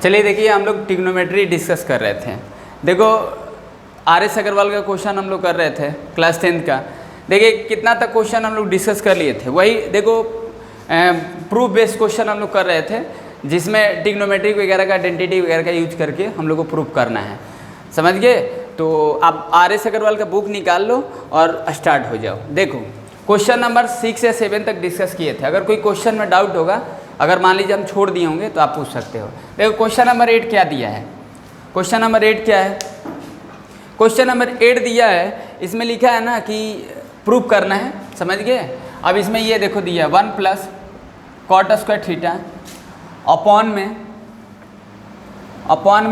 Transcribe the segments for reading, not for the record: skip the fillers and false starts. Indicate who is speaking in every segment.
Speaker 1: चलिए देखिए, हम लोग ट्रिग्नोमेट्री डिस्कस कर रहे थे। देखो RS अग्रवाल का क्वेश्चन हम लोग कर रहे थे क्लास 10th का। देखिए कितना तक क्वेश्चन हम लोग डिस्कस कर लिए थे। वही देखो प्रूफ बेस्ड क्वेश्चन हम लोग कर रहे थे, जिसमें ट्रिग्नोमेट्री वगैरह का आइडेंटिटी वगैरह का यूज करके हम लोग को प्रूफ करना है। समझ गए? तो आप RS अग्रवाल का बुक निकाल लो और स्टार्ट हो जाओ। देखो क्वेश्चन नंबर 6 या 7 तक डिस्कस किए थे। अगर कोई क्वेश्चन में डाउट होगा, अगर मान लीजिए हम छोड़ दिए होंगे तो आप पूछ सकते हो। देखो क्वेश्चन नंबर 8 क्या दिया है। क्वेश्चन नंबर 8 क्या है? क्वेश्चन नंबर 8 दिया है, इसमें लिखा है ना कि प्रूफ करना है। समझ गए? अब इसमें ये देखो दिया 1 plus cot square theta upon में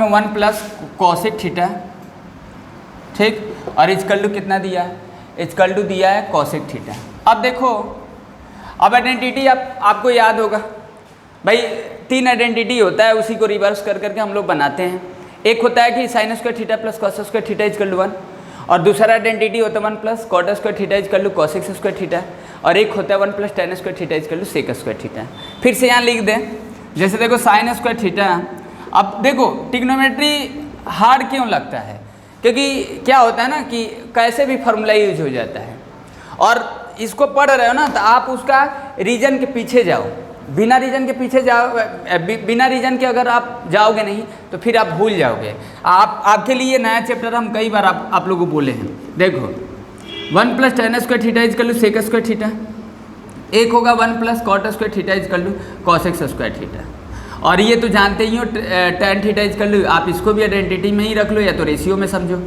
Speaker 1: 1 प्लस कॉसेक थीटा, ठीक। और इजकल टू कितना दिया है? इजकल टू दिया है कॉसेक थीटा। अब देखो, अब आइडेंटिटी आपको याद होगा भाई, 3 आइडेंटिटी होता है, उसी को रिवर्स कर करके हम लोग बनाते हैं। एक होता है कि sine square theta plus cos square theta is equal to 1, और दूसरा आइडेंटिटी होता है 1 plus cot square theta is equal to cosec square theta, और एक होता है 1 plus tan square theta is equal to sec square theta. फिर से यहाँ लिख दें, जैसे देखो साइन स्क्वायर थीटा। अब देखो ट्रिग्नोमेट्री हार्ड क्यों लगता है? क्योंकि क्या होता है ना कि कैसे भी फार्मूला यूज हो जाता है, और इसको पढ़ रहे हो ना तो आप उसका रीजन के पीछे जाओ। बिना रीजन के पीछे जाओ, बिना रीजन के अगर आप जाओगे नहीं तो फिर आप भूल जाओगे। आपके लिए नया चैप्टर हम कई बार आप लोगों को बोले हैं। देखो 1 plus tan square theta is equal to sec square theta, एक होगा 1 plus cot square theta is equal to cosec square theta, और ये तो जानते ही हो टेन थीटा इजकल टू, आप इसको भी आइडेंटिटी में ही रख लो या तो रेशियो में समझो।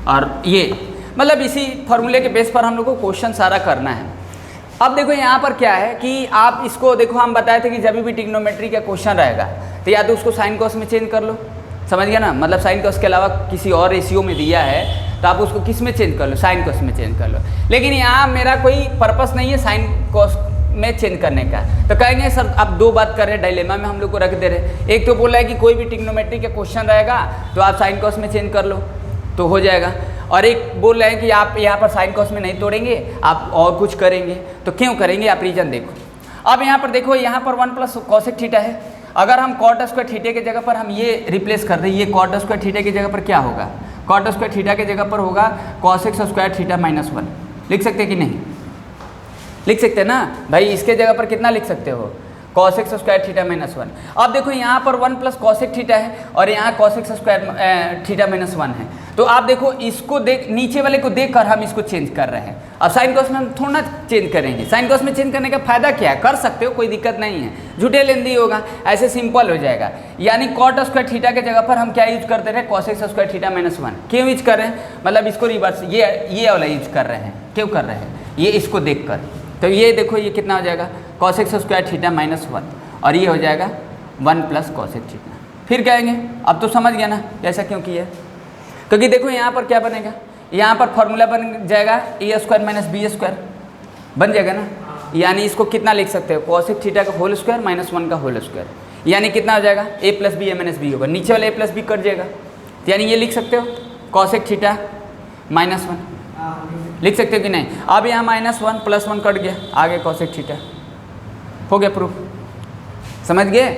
Speaker 1: और ये मतलब इसी फॉर्मूले के बेस पर हम लोग को क्वेश्चन सारा करना है। अब देखो यहाँ पर क्या है कि आप इसको देखो, हम बताए थे कि जब भी ट्रिग्नोमेट्री का क्वेश्चन रहेगा तो या तो उसको साइन कॉस में चेंज कर लो। समझ गया ना? मतलब साइन कॉस के अलावा किसी और रेशियो में दिया है तो आप उसको किस में चेंज कर लो? साइन कॉस में चेंज कर लो। लेकिन यहाँ मेरा कोई पर्पस नहीं है साइन कॉस में चेंज करने का। तो कहेंगे सर आप दो बात कर रहे हैं, डायलेमा में हम लोग को रख दे रहे। एक तो बोला है कि कोई भी ट्रिग्नोमेट्री का क्वेश्चन रहेगा तो आप साइन कॉस में चेंज कर लो तो हो जाएगा, और एक बोल रहे हैं कि आप यहाँ पर साइन कॉस में नहीं तोड़ेंगे, आप और कुछ करेंगे। तो क्यों करेंगे? आप रीजन देखो। अब यहाँ पर देखो, यहाँ पर 1 प्लस कॉसेक थीटा है। अगर हम कॉट स्क्वायर थीटा की जगह पर हम ये रिप्लेस कर दें, ये कॉट स्क्वायर थीटा की जगह पर क्या होगा? कॉट स्क्वायर थीटा की जगह पर होगा कॉसेक स्क्वायर थीटा माइनस 1। लिख सकते कि नहीं? लिख सकते हैं ना भाई। इसके जगह पर कितना लिख सकते हो? Cosec square theta minus 1। अब देखो यहाँ पर 1 प्लस कॉसेक थीटा है और यहाँ कॉसेक स्क्वायर थीटा माइनस 1 है। तो आप देखो इसको देख, नीचे वाले को देख कर हम इसको चेंज कर रहे हैं। अब साइन कॉस में हम थोड़ा ना चेंज करेंगे। साइन कॉस में चेंज करने का फायदा क्या है? कर सकते हो, कोई दिक्कत नहीं है, झूठे लेंदी होगा, ऐसे सिंपल हो जाएगा। यानी कॉट स्क्वायर थीटा की जगह पर हम क्या यूज करते रहे? Cosec square theta minus 1। क्यों यूज कर रहे हैं? मतलब इसको रिवर्स ये वाला यूज कर रहे हैं। क्यों कर रहे हैं? ये इसको देख कर। तो ये देखो ये कितना हो जाएगा? कॉसेक स्क्वायर थीटा माइनस 1, और ये हो जाएगा 1 प्लस कॉसेक थीटा। फिर कहेंगे अब तो समझ गया ना ऐसा क्यों किया? क्योंकि देखो यहाँ पर क्या बनेगा? यहाँ पर फॉर्मूला बन जाएगा A square minus B square बन जाएगा ना। यानी इसको कितना लिख सकते हो? कॉसेक थीटा का होल स्क्वायर माइनस 1 का होल स्क्वायर, यानी कितना हो जाएगा? ए प्लस बी माइनस बी होगा। नीचे वाला ए प्लस बी कट जाएगा, तो यानी ये लिख सकते हो कॉसेक थीटा माइनस 1 लिख सकते हो कि नहीं? अब यहाँ माइनस 1 प्लस 1 कट गया, आगे कॉसेक थीटा। हो गया प्रूफ। समझ गए?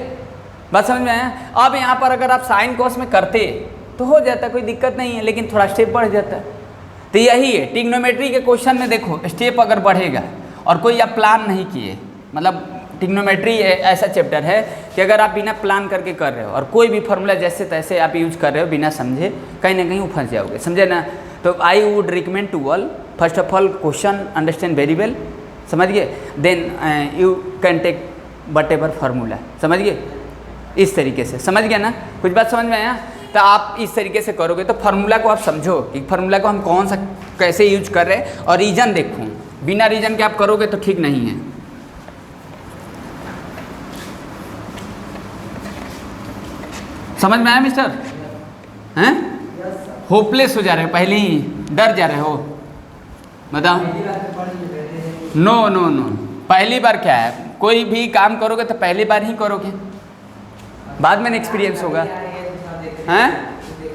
Speaker 1: बात समझ में आया? अब यहाँ पर अगर आप साइन कॉस में करते तो हो जाता, कोई दिक्कत नहीं है, लेकिन थोड़ा स्टेप बढ़ जाता है। तो यही है ट्रिग्नोमेट्री के क्वेश्चन में। देखो स्टेप अगर बढ़ेगा और कोई आप प्लान नहीं किए, मतलब ट्रिग्नोमेट्री ऐसा चैप्टर है कि अगर आप बिना प्लान करके कर रहे हो और कोई भी फार्मूला जैसे तैसे आप यूज कर रहे हो बिना समझे, कहीं ना कहीं वो फंस जाओगे। समझे ना? तो I would recommend to all, first of all question understand very well. समझ गए? Then you can take whatever formula. समझ गए? इस तरीके से समझ गया ना? कुछ बात समझ में आया? तो आप इस तरीके से करोगे तो फार्मूला को आप समझो कि फार्मूला को हम कौन सा कैसे यूज कर रहे हैं, और रीजन देखो। बिना रीजन के आप करोगे तो ठीक नहीं है। समझ में आया मिस्टर? हैं? होपलेस हो जा रहे हो, पहले ही डर जा रहे हो? बताओ। नो नो नो, पहली बार क्या है? कोई भी काम करोगे तो पहली बार ही करोगे, बाद में एक्सपीरियंस होगा। हैं?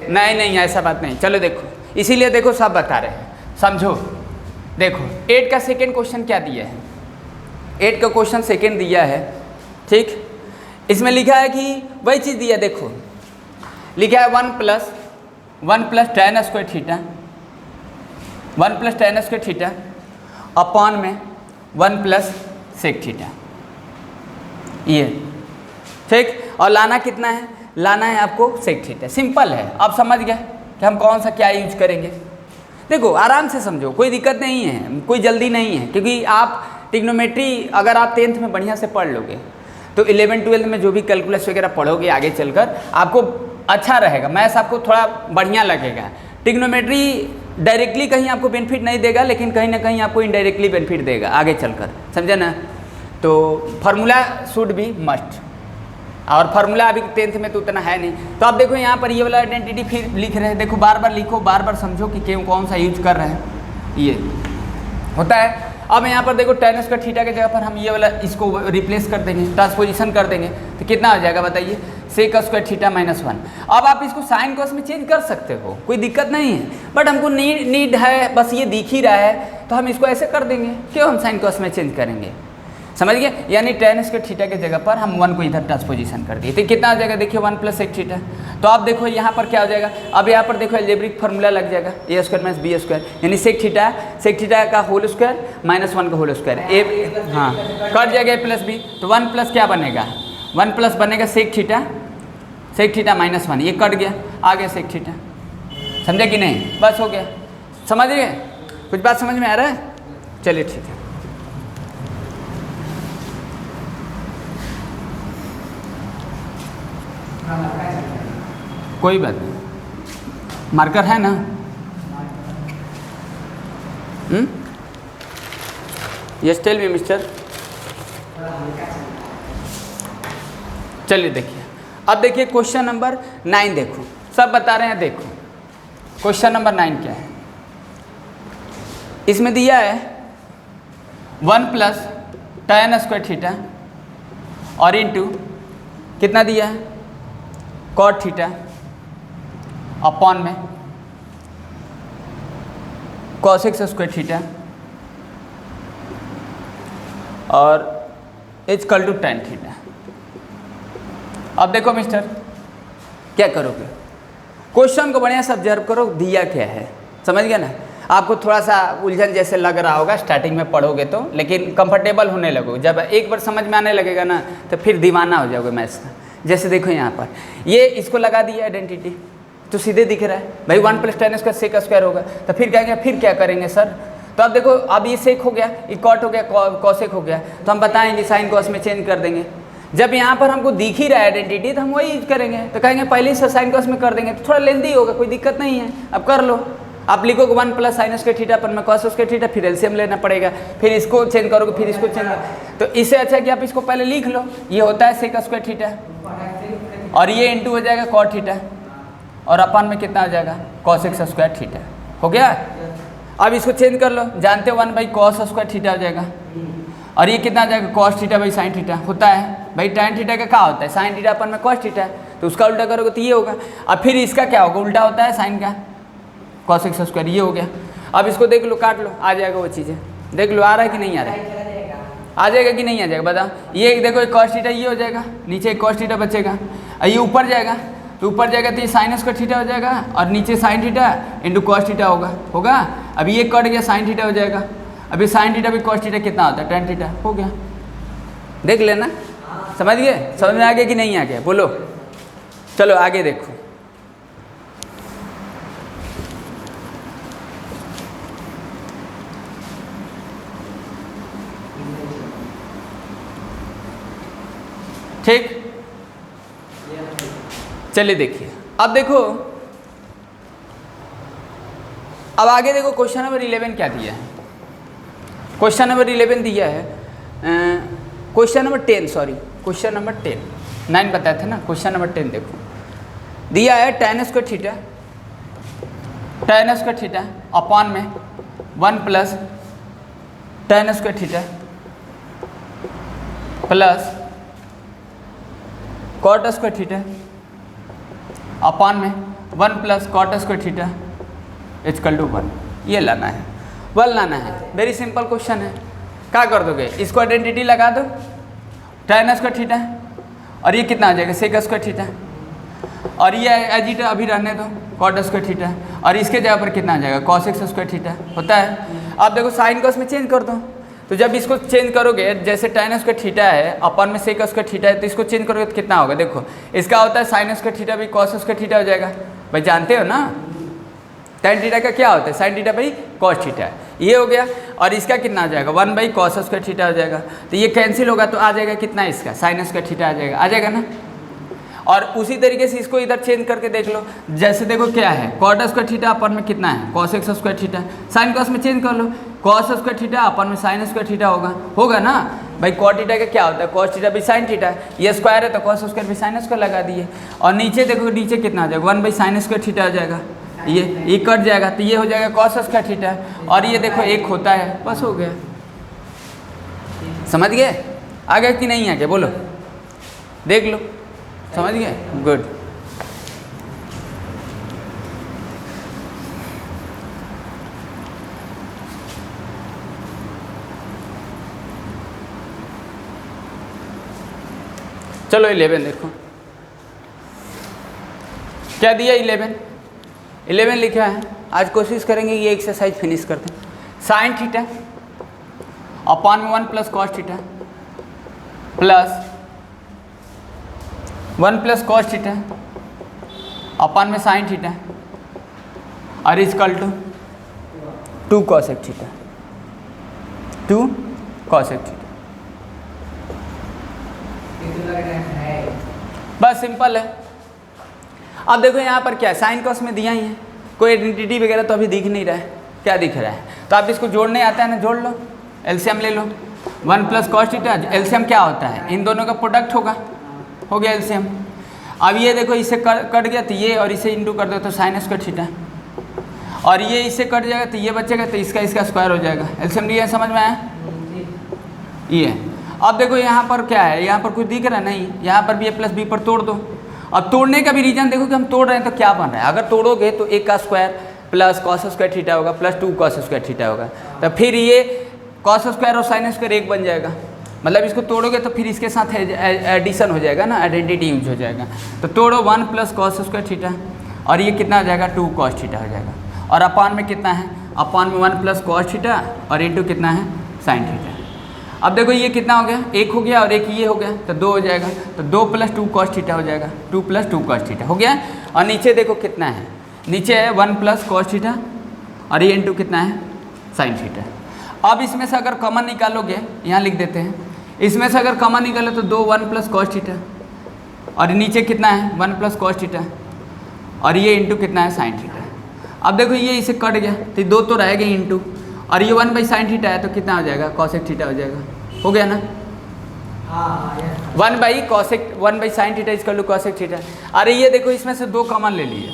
Speaker 1: नहीं ऐसा बात नहीं। चलो देखो, इसीलिए देखो सब बता रहे हैं, समझो। देखो 8 का सेकेंड क्वेश्चन क्या दिया है? 8 का क्वेश्चन सेकेंड दिया है, ठीक। इसमें लिखा है कि वही चीज़ दिया, देखो लिखा है 1 plus tan square theta, 1 plus tan square theta upon में 1 प्लस सेक थीटा, ये ठीक। और लाना कितना है, लाना है आपको सेक थीटा। सिंपल है, आप समझ गए कि हम कौन सा क्या यूज करेंगे। देखो आराम से समझो, कोई दिक्कत नहीं है, कोई जल्दी नहीं है, क्योंकि आप ट्रिग्नोमेट्री अगर आप 10th में बढ़िया से पढ़ लोगे तो 11th-12th में जो भी कैलकुलस वगैरह पढ़ोगे आगे चलकर आपको अच्छा रहेगा, मैथ्स आपको थोड़ा बढ़िया लगेगा। ट्रिग्नोमेट्री डायरेक्टली कहीं आपको बेनिफिट नहीं देगा, लेकिन कहीं ना कहीं आपको इनडायरेक्टली बेनिफिट देगा आगे चलकर, समझे ना। तो फार्मूला शुड बी मस्ट, और फार्मूला अभी 10th में तो उतना है नहीं। तो आप देखो यहाँ पर ये वाला आइडेंटिटी फिर लिख रहे हैं, देखो बार बार लिखो, बार बार समझो कि क्यों कौन सा यूज कर रहे हैं, ये होता है। अब यहाँ पर देखो tan स्क्वायर थीटा के जगह पर हम ये वाला इसको रिप्लेस कर देंगे, ट्रांसपोजिशन कर देंगे, तो कितना आ जाएगा बताइए, सेक स्क्वायर थीटा माइनस 1। अब आप इसको साइन कॉस में चेंज कर सकते हो, कोई दिक्कत नहीं है, बट हमको नीड है, बस ये दिख ही रहा है तो हम इसको ऐसे कर देंगे, क्यों हम साइन कॉस में चेंज करेंगे, समझ गए। यानी tan स्क्वायर थीटा की जगह पर हम 1 को इधर ट्रांसपोजिशन कर दिए, तो कितना आ जाएगा देखिए 1 प्लस सेक थीटा। तो आप देखो यहाँ पर क्या हो जाएगा, अब यहाँ पर देखो एल्जेब्रिक फार्मूला लग जाएगा a square minus b square, यानी सेक थीटा का होल स्क्वायर माइनस 1 का होल स्क्वायर, ए हाँ कट जाएगा a प्लस b, तो 1 प्लस क्या बनेगा, 1 प्लस बनेगा सेक थीटा माइनस 1, ये कट गया, आ गया सेक थीटा, समझे कि नहीं, बस हो गया, समझ गए, कुछ बात समझ में आ रहा है, चलिए ठीक है। कोई बात नहीं, मार्कर है ना, यस टेल मी मिस्टर। चलिए देखिए, अब देखिए क्वेश्चन नंबर 9 देखो, सब बता रहे हैं, देखो क्वेश्चन नंबर 9 क्या है, इसमें दिया है 1 प्लस tan स्क्वायर थीटा और इनटू कितना दिया है कॉट थीटा अपॉन में कॉसेक स्क्वायर थीटा और इक्वल टू tan थीटा। अब देखो मिस्टर क्या करोगे, क्वेश्चन को बढ़िया से ऑब्जर्व करो, दिया क्या है, समझ गया ना। आपको थोड़ा सा उलझन जैसे लग रहा होगा स्टार्टिंग में पढ़ोगे तो, लेकिन कंफर्टेबल होने लगोगे, जब एक बार समझ में आने लगेगा ना तो फिर दीवाना हो जाओगे मैथ्स का। जैसे देखो यहाँ पर ये इसको लगा दिया आइडेंटिटी, तो सीधे दिख रहा है भाई 1 plus tan square sec square होगा, तो फिर क्या फिर क्या करेंगे सर, तो अब देखो अब ये सेक हो गया, ये कॉट हो गया, कॉसेक हो गया, तो हम बताएंगे साइन कॉस में चेंज कर देंगे। जब यहाँ पर हमको दिख ही रहा है आइडेंटिटी तो हम वही यूज करेंगे, तो कहेंगे पहले ही साइन कॉस में कर देंगे, तो थोड़ा लेंदी होगा, कोई दिक्कत नहीं है, अब कर लो। आप लिखोगे 1 प्लस साइन स्क्वायर थीटा पर में कॉस स्क्वायर थीटा, फिर एलसीएम लेना पड़ेगा, फिर इसको चेंज करोगे, फिर इसको चेंज, तो इससे अच्छा कि आप इसको पहले लिख लो, ये होता है सेक स्क्वायर थीटा और ये इंटू हो जाएगा कॉट थीटा और अपन में कितना हो जाएगा कॉसेक स्क्वायर थीटा, हो गया। अब इसको चेंज कर लो, जानते हो 1 बाई कॉस स्क्वायर थीटा हो जाएगा और ये कितना आ जाएगा cos theta by sine theta, होता है भाई tan थीटा का क्या होता है साइन थीटा अपन में कॉस थीटा, तो उसका उल्टा करोगे तो ये होगा। अब फिर इसका क्या होगा, उल्टा होता है साइन का कॉसेक स्क्वायर, ये हो गया। अब इसको देख लो, काट लो, आ जाएगा वो चीज़ें, देख लो आ रहा है कि नहीं आ रहा है, आ जाएगा कि नहीं आ जाएगा बताओ। ये देखो एक कॉस थीटा ये हो जाएगा, नीचे एक कॉस थीटा बचेगा, ये ऊपर जाएगा, तो ऊपर जाएगा तो ये साइन स्क्वायर थीटा हो जाएगा और नीचे sign theta into cos theta होगा। अब ये कट गया, साइन थीटा हो जाएगा, अभी साइन थीटा भी कॉस थीटा कितना होता है tan थीटा, हो गया। देख लेना, समझ गए, समझ में आ गया कि नहीं आ गया, बोलो। चलो आगे देखो, ठीक। चलिए देखिए, अब देखो, अब आगे देखो क्वेश्चन नंबर 11 क्या दिया है। क्वेश्चन नंबर 11 दिया है, question number 10 sorry, question number 10, 9 बताया था ना, क्वेश्चन नंबर 10 देखो दिया है tan स्क्वायर थीटा अपॉन में 1 plus tan square theta plus cot square theta upon में 1 plus cot square theta equal to 1, ये लाना है, 1 लाना है। वेरी सिंपल क्वेश्चन है, क्या कर दोगे, इसको आइडेंटिटी लगा दो tan स्क्वायर थीटा और ये कितना आ जाएगा सेक स्क्वायर थीटा। और ये एज इट अभी रहने दो कॉट स्क्वायर थीटा, और इसके जगह पर कितना आ जाएगा कॉस एक्स स्क्वायर थीटा होता है। अब देखो साइन कॉस में चेंज कर दो, तो जब इसको चेंज करोगे जैसे tan स्क्वायर थीटा है अपन में सेक स्क्वायर थीटा है, तो इसको चेंज करोगे तो कितना होगा, देखो इसका होता है साइन स्क्वायर थीटा भी कॉस स्क्वायर थीटा हो जाएगा, भाई जानते हो ना tan थीटा का क्या होता है, साइन थीटा भाई कॉस थीटा है, ये हो गया। और इसका कितना आ जाएगा 1 बाई कॉस स्क्वायर थीटा हो जाएगा, तो ये कैंसिल होगा तो आ जाएगा कितना इसका साइन स्क्वायर थीटा आ जाएगा ना। और उसी तरीके से इसको इधर चेंज करके देख लो, जैसे देखो क्या है कॉट स्क्वायर थीटा अपन में कितना है cos x square theta, sine cos में चेंज कर लो कॉस स्क्वायर थीटा अपन में साइन स्क्वायर थीटा होगा ना भाई। कॉट थीटा का क्या होता है कॉस थीटा भी साइन थीटा, ये स्क्वायर है तो कॉस स्क्वायर भी साइन स्क्वायर लगा दिए। और नीचे देखो नीचे कितना आ जाएगा 1 बाई साइन स्क्वायर थीटा हो जाएगा, ये कट जाएगा तो ये हो जाएगा कॉस स्क्वायर थीटा, और ये देखो एक होता है, बस हो गया। समझ गए आ गया कि नहीं आ गया बोलो, देख लो समझ गए, गुड। चलो 11 देखो क्या दिया, 11 लिखा है। आज कोशिश करेंगे ये एक्सरसाइज फिनिश करते हैं। साइन थीटा अपॉन में 1 plus cos theta plus 1 plus cos theta upon में साइन थीटा और is equal to 2 cosec theta, 2 cosec theta. बस सिंपल है। अब देखो यहाँ पर क्या है, साइन कॉस में दिया ही है, कोई आइडेंटिटी वगैरह तो अभी दिख नहीं रहा है, क्या दिख रहा है, तो आप इसको जोड़ने आता है ना, जोड़ लो, एलसीएम ले लो। 1 प्लस कॉस थीटा, एलसीएम क्या होता है, इन दोनों का प्रोडक्ट होगा, हो गया एलसीएम। अब ये देखो इससे कट गया तो ये, और इसे इंटू कर दो तो साइन स्क्वायर थीटा, और ये इससे कट जाएगा तो ये बचेगा, तो इसका स्क्वायर हो जाएगा। एलसीएम लिया, समझ में आया ये। अब देखो यहाँ पर क्या है, यहाँ पर कुछ दिख रहा नहीं, यहाँ पर भी a प्लस बी पर तोड़ दो। अब तोड़ने का भी रीजन देखो कि हम तोड़ रहे हैं तो क्या बन रहा है, अगर तोड़ोगे तो एक का square plus cos square theta होगा प्लस 2 कॉस स्क्वायर थीटा होगा, तो फिर ये कॉस स्क्वायर और साइन स्क्वायर एक बन जाएगा, मतलब इसको तोड़ोगे तो फिर इसके साथ एडिशन हो जाएगा ना, आइडेंटिटी यूज हो जाएगा। तो तोड़ो 1 प्लस कॉस स्क्वायर थीटा, और ये कितना हो जाएगा 2 कॉस थीटा हो जाएगा, और अपान में कितना है, अपान में 1 प्लस कॉस थीटा और इंटू कितना है साइन थीटा। अब देखो ये कितना हो गया, एक हो गया और एक ये हो गया, तो 2 हो जाएगा, तो 2 प्लस 2 कॉस थीटा हो जाएगा, 2 प्लस 2 कॉस थीटा हो गया। और नीचे देखो कितना है, नीचे है 1 प्लस कॉस थीटा और ये इंटू कितना है साइन थीटा। अब इसमें से अगर कॉमन निकालोगे, यहाँ लिख देते हैं, इसमें से अगर कॉमन निकालो तो 2 1 प्लस कॉस थीटा, और नीचे कितना है 1 प्लस कॉस थीटा, और ये इंटू कितना है साइन थीटा। अब देखो ये इसे कट गया तो 2 तो रह गए इंटू, और ये 1 बाई साइन थीटा है तो कितना हो जाएगा कॉसेक थीटा हो जाएगा, हो गया ना। 1 by sine theta is equal to cosec theta. अरे ये देखो इसमें से 2 कॉमन ले लिए,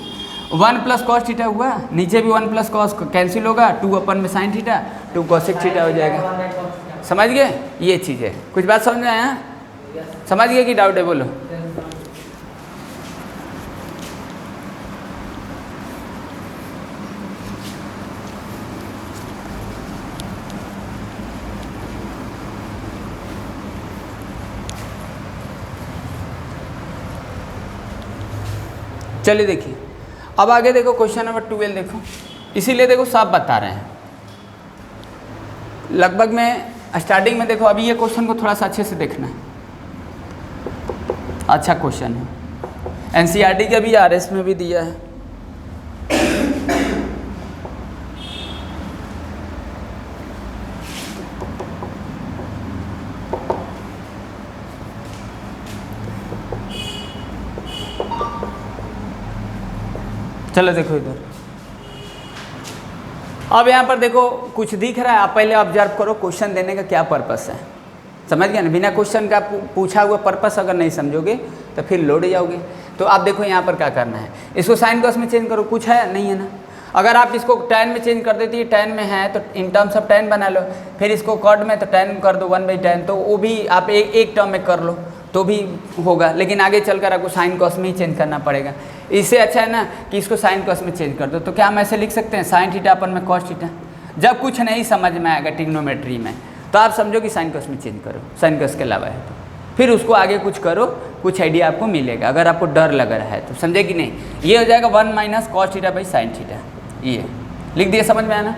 Speaker 1: 1 प्लस कॉस थीटा हुआ, नीचे भी 1 प्लस कॉस कैंसिल होगा, 2 अपन में साइन थीटा, 2 कॉसेक थीटा हो जाएगा। समझ गए ये चीज़ है, कुछ बात समझ में आया, समझ गए कि डाउट है बोलो। चलिए देखिए अब आगे देखो क्वेश्चन नंबर 12 देखो, इसीलिए देखो साफ बता रहे हैं लगभग में स्टार्टिंग में। देखो अभी ये क्वेश्चन को थोड़ा सा अच्छे से देखना है, अच्छा क्वेश्चन है, एनसीईआरटी का भी आरएस में भी दिया है। चलो देखो इधर, अब यहाँ पर देखो कुछ दिख रहा है, आप पहले ऑब्जर्व करो क्वेश्चन देने का क्या पर्पस है, समझ गया ना। बिना क्वेश्चन का पूछा हुआ पर्पस अगर नहीं समझोगे तो फिर लौट जाओगे। तो आप देखो यहाँ पर क्या करना है, इसको साइन कॉस में चेंज करो, कुछ है नहीं है ना। अगर आप इसको tan में चेंज कर देती है, tan में है तो इन टर्म्स ऑफ tan बना लो, फिर इसको कॉट में तो tan कर दो 1 बाई tan, तो वो भी आप एक टर्म में कर लो तो भी होगा, लेकिन आगे चलकर आपको साइन कॉस में ही चेंज करना पड़ेगा। इससे अच्छा है ना कि इसको साइन कॉस में चेंज कर दो। तो क्या हम ऐसे लिख सकते हैं साइन थीटा अपन में कॉस थीटा। जब कुछ नहीं समझ में आएगा ट्रिग्नोमेट्री में तो आप समझो कि साइन कॉस में चेंज करो, साइन कॉस के अलावा है तो फिर उसको आगे कुछ करो कुछ आइडिया आपको मिलेगा अगर आपको डर लग रहा है तो, समझे कि नहीं। ये हो जाएगा 1 minus cos theta by sine theta, ये लिख दिए, समझ में आया ना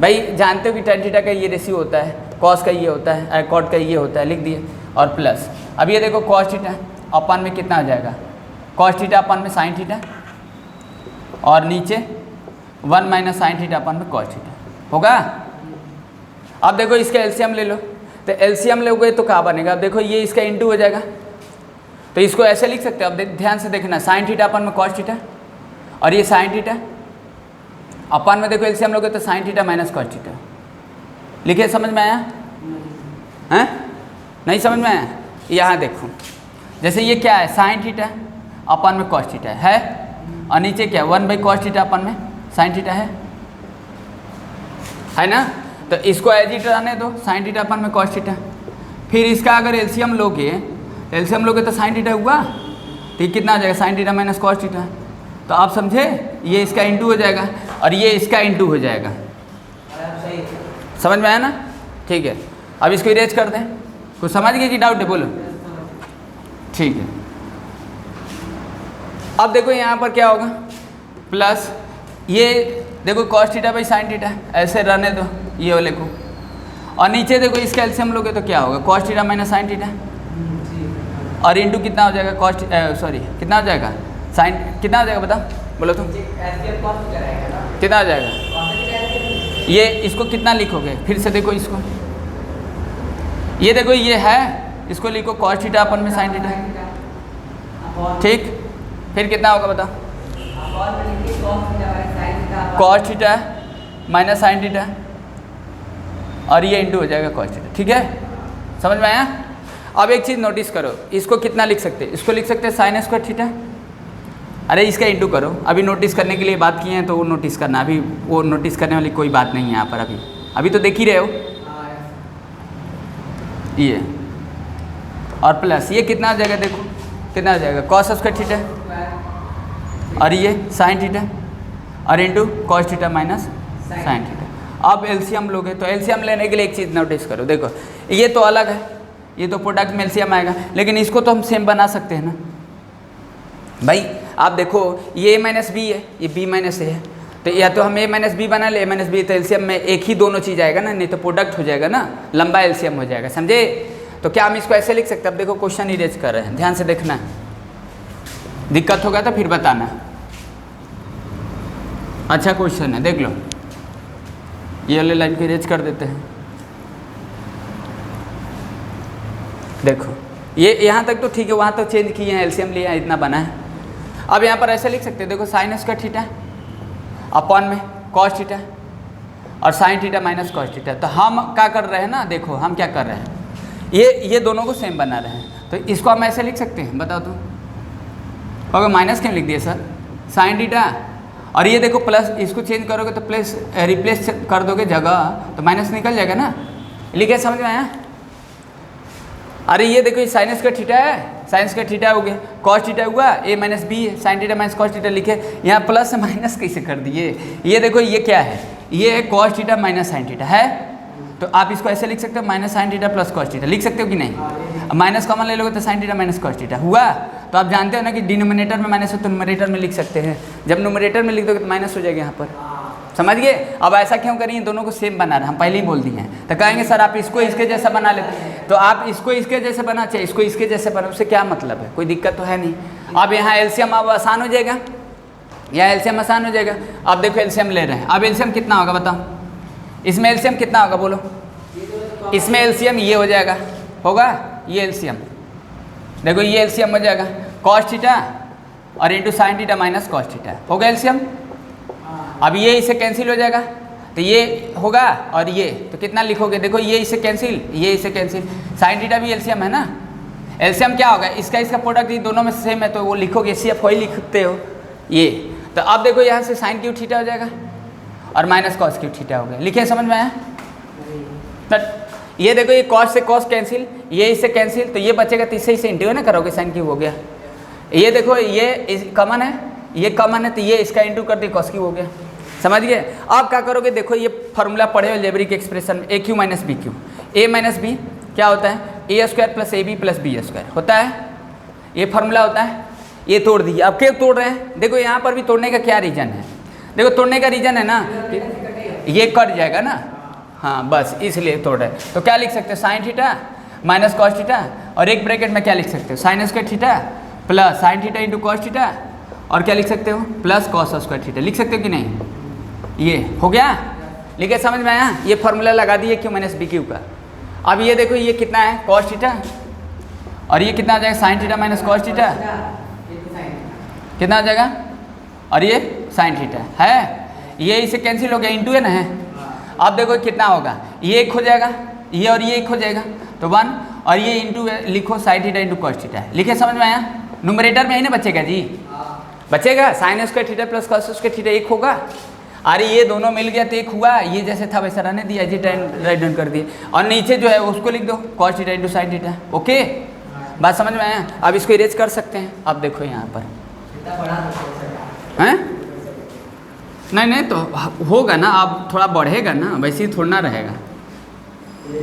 Speaker 1: भाई। जानते हो कि tan थीटा का ये रेशियो होता है, कॉस का ये होता है, कॉट का ये होता है, लिख दिए। और प्लस अब ये देखो कॉस थीटा अपन में कितना आ जाएगा, कॉस थीटा अपन में साइन थीटा, और नीचे 1 माइनस साइन थीटा अपन में कॉस थीटा होगा। अब देखो इसका एलसीएम ले लो, तो एलसीएम लोगे तो क्या बनेगा, अब देखो ये इसका इंटू हो जाएगा, तो इसको ऐसे लिख सकते हो। अब ध्यान से देखना, साइन थीटा अपन में कॉस थीटा और ये साइन थीटा, अपन में देखो एलसीएम लोगे तो sine theta minus cos theta लिखे। समझ में आया हैं? नहीं समझ में आया? यहाँ देखो जैसे ये क्या है, साइन थीटा अपन में कॉस थीटा है, और नीचे क्या 1 बाई कॉस थीटा अपन में साइन थीटा है ना। तो इसको एज इट रहने दो, साइन थीटा अपन में कॉस थीटा। फिर इसका अगर एलसीएम लोगे तो साइन थीटा हुआ, तो ये कितना आ जाएगा, sine theta minus cos theta. तो आप समझे, ये इसका इंटू हो जाएगा और ये इसका इंटू हो जाएगा। समझ में आया ना? ठीक है, अब इसको इरेज कर दें। कुछ समझ गए कि डाउट है, बोलो। ठीक है, अब देखो यहाँ पर क्या होगा, प्लस ये देखो cos theta by sine theta, ऐसे रहने दो ये वाले को, और नीचे देखो इसका एलसीएम लोगे तो क्या होगा, cos theta minus sine theta, और इंटू कितना हो जाएगा, कितना हो जाएगा, साइन कितना हो जाएगा, बताओ बोलो तुम, कितना हो जाएगा। ये इसको कितना लिखोगे, फिर से देखो इसको, ये देखो ये है, इसको लिखो कॉस थीटा अपन में साइन थीटा, ठीक। फिर कितना होगा बताओ, cos theta minus sine theta, और ये इंटू हो जाएगा कॉस थीटा, ठीक है। समझ में आया? अब एक चीज़ नोटिस करो, इसको कितना लिख सकते हैं, इसको लिख सकते हैं साइन स्क्वायर थीटा। अरे इसका इंटू करो, अभी नोटिस करने के लिए बात की है तो वो नोटिस करना, अभी वो नोटिस करने वाली कोई बात नहीं है यहाँ पर। अभी तो देख ही रहे हो ये, और प्लस ये कितना आ जाएगा, देखो कितना आ जाएगा, कॉस स्क्वायर थीटा, और ये साइन थीटा, और into cos theta minus sine theta. अब एलसीएम लोगे तो एलसीएम लेने के लिए एक चीज़ नोटिस करो, देखो ये तो अलग है, ये तो प्रोडक्ट में एलसीएम आएगा, लेकिन इसको तो हम सेम बना सकते हैं ना भाई। आप देखो ये a माइनस बी है, ये b माइनस ए है, तो या तो हम a माइनस बी बना ले, a माइनस बी, तो एलसीएम में एक ही दोनों चीज़ आएगा ना, नहीं तो प्रोडक्ट हो जाएगा ना, लंबा एलसीएम हो जाएगा, समझे। तो क्या हम इसको ऐसे लिख सकते हैं, अब देखो क्वेश्चन इरेज कर रहे हैं, ध्यान से देखना, दिक्कत होगा तो फिर बताना। अच्छा क्वेश्चन है, देख लो, ये वाली लाइन को इरेज कर देते हैं। देखो ये यहाँ तक तो ठीक है, वहाँ तो चेंज किए हैं, एलसीएम लिया है, इतना बना है। अब यहाँ पर ऐसे लिख सकते हैं, देखो साइन स्क्वायर थीटा अपॉन में कॉस थीटा, और sine theta minus cos theta. तो हम क्या कर रहे हैं ना, देखो हम क्या कर रहे हैं, ये दोनों को सेम बना रहे हैं, तो इसको हम ऐसे लिख सकते हैं, बताओ तुम। अगर माइनस क्यों लिख दिए सर, साइन थीटा, और ये देखो प्लस, इसको चेंज करोगे तो प्लस रिप्लेस कर दोगे जगह, तो माइनस निकल जाएगा ना, लिखे समझ में आया। अरे ये देखो ये साइन स्क्वायर थीटा है, साइन स्क्वायर थीटा हो गया, कॉस थीटा हुआ, a माइनस बी है, sine theta minus cos theta लिखे, यहाँ प्लस से माइनस कैसे कर दिए। ये देखो ये क्या है, ये है cos theta minus sine theta है, तो आप इसको ऐसे लिख सकते हो, minus sine theta plus cos theta लिख सकते हो कि नहीं। अब माइनस कॉमन ले लोगे तो sine theta minus cos theta हुआ। तो आप जानते हो ना कि डिनोमिनेटर में माइनस हो तो न्यूमरेटर में लिख सकते हैं, जब न्यूमरेटर में लिख दोगे तो माइनस हो जाएगा यहाँ पर, समझ गए। अब ऐसा क्यों करेंगे, दोनों को सेम बना रहे, हम पहले ही बोल दिए हैं। तो कहेंगे सर आप इसको इसके जैसा बना लेते, तो आप इसको इसके जैसे बना, चाहिए इसको इसके जैसे बना, उससे क्या मतलब है, कोई दिक्कत तो है नहीं। अब यहाँ एलसीएम अब आसान हो जाएगा, यहाँ एलसीएम आसान हो जाएगा। अब देखो एलसीएम ले रहे हैं, अब एलसीएम कितना होगा बताओ, इसमें एलसीएम कितना होगा बोलो, इसमें एलसीएम ये हो जाएगा, होगा ये एलसीएम, देखो ये एलसीएम हो जाएगा कॉस थीटा और into sine theta minus cos theta, हो गया एलसीएम। अब ये इससे कैंसिल हो जाएगा, तो ये होगा और ये, तो कितना लिखोगे, देखो ये इससे कैंसिल, ये इससे कैंसिल, साइन थीटा भी एलसीएम है ना। एलसीएम क्या होगा, इसका इसका प्रोडक्ट, ये दोनों में सेम है, तो वो लिखोगे CF वही लिखते हो ये। तो अब देखो यहाँ से साइन क्यू थीटा हो जाएगा और माइनस कॉस क्यू थीटा हो गया, लिखे समझ में आया। ये देखो ये कॉस से कॉस कैंसिल, ये इससे कैंसिल, तो ये बचेगा, तो इससे इंटू ना करोगे, साइन क्यू हो गया। ये देखो ये कॉमन है, ये कॉमन है, तो ये इसका इंटू कर दिए, कॉस क्यू हो गया, समझ गए। अब क्या करोगे, देखो ये फार्मूला पढ़े हो अलजेब्रिक एक्सप्रेशन में, A cube minus B cube, A minus B क्या होता है, A square plus A B plus B square होता है। ये फार्मूला होता है, ये तोड़ दिए। अब क्यों तोड़ रहे हैं? देखो यहाँ पर भी तोड़ने का क्या रीज़न है, देखो तोड़ने का रीज़न है ना ये कट जाएगा ना, हाँ बस इसलिए तोड़ रहे हैं। तो क्या लिख सकते हो, sine theta minus cos theta, और एक ब्रैकेट में क्या लिख सकते हो, sine square theta plus sine theta into cos theta, और क्या लिख सकते हो, प्लस कॉस स्क्वायर थीटा। लिख सकते हो कि नहीं? ये हो गया, लिखे समझ में आया? ये फार्मूला लगा दिए क्यू माइनस बी क्यू का। अब ये देखो ये कितना है, कॉस थीटा, और ये कितना आ जाएगा, sine theta minus cos theta, कितना आ जाएगा, और ये साइन थीटा है, ये इसे कैंसिल हो गया, इंटू है ना है। अब देखो कितना होगा, ये एक हो जाएगा, ये और ये एक हो जाएगा, तो 1, और ये इंटू लिखो sign theta into cos theta. लिखे समझ में आया? न्यूमरेटर में ही ना बचेगा जी, बचेगा sign square theta plus cos square theta एक होगा। अरे ये दोनों मिल गया तो एक हुआ, ये जैसे था वैसा रहने दिया, जी राइट डाउन कर दिए, और नीचे जो है उसको लिख दो cos theta into sine theta. Okay, बात समझ में आया? अब इसको इरेज कर सकते हैं। अब देखो यहाँ पर हैं, नहीं तो होगा ना, अब थोड़ा बढ़ेगा ना, वैसे ही थोड़ा ना रहेगा,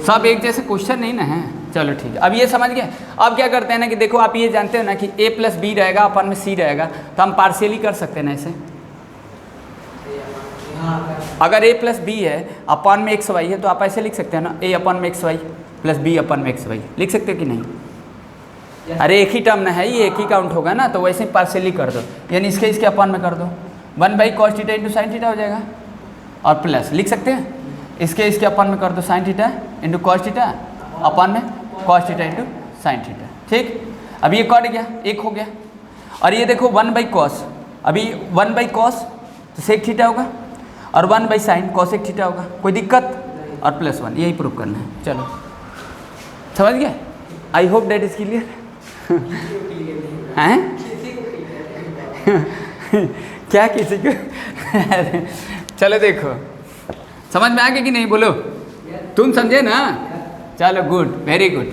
Speaker 1: सब एक जैसे क्वेश्चन नहीं ना है। चलो ठीक है, अब ये समझ गए। अब क्या करते हैं ना कि देखो आप ये जानते हो ना कि a प्लस बी रहेगा अपन में c रहेगा, तो हम पार्शियली कर सकते हैं ना ऐसे। अगर a प्लस बी है अपन में एक्स वाई है तो आप ऐसे लिख सकते हैं ना, a अपन में एक्स वाई प्लस बी अपन में एक्स वाई। लिख सकते हो कि नहीं? अरे एक ही टर्म ना है, ये एक ही काउंट होगा ना, तो वैसे ही पार्शियली कर दो, यानी इसके अपन में कर दो, 1/cos theta into sine theta हो जाएगा, और प्लस लिख सकते हैं इसके अपन में कर दो sine theta into cos theta upon में cos theta into sine theta. ठीक, अब ये कट गया, एक हो गया, और ये देखो 1/cos, अभी 1/cos तो सेक थीटा होगा, और 1/sin cosec थीटा होगा, कोई दिक्कत, और +1, यही प्रूव करना है। चलो समझ गए? I hope that is clear हैं? क्या किसी को चलो देखो समझ में आ गया कि नहीं, बोलो तुम समझे ना? चलो गुड, वेरी गुड।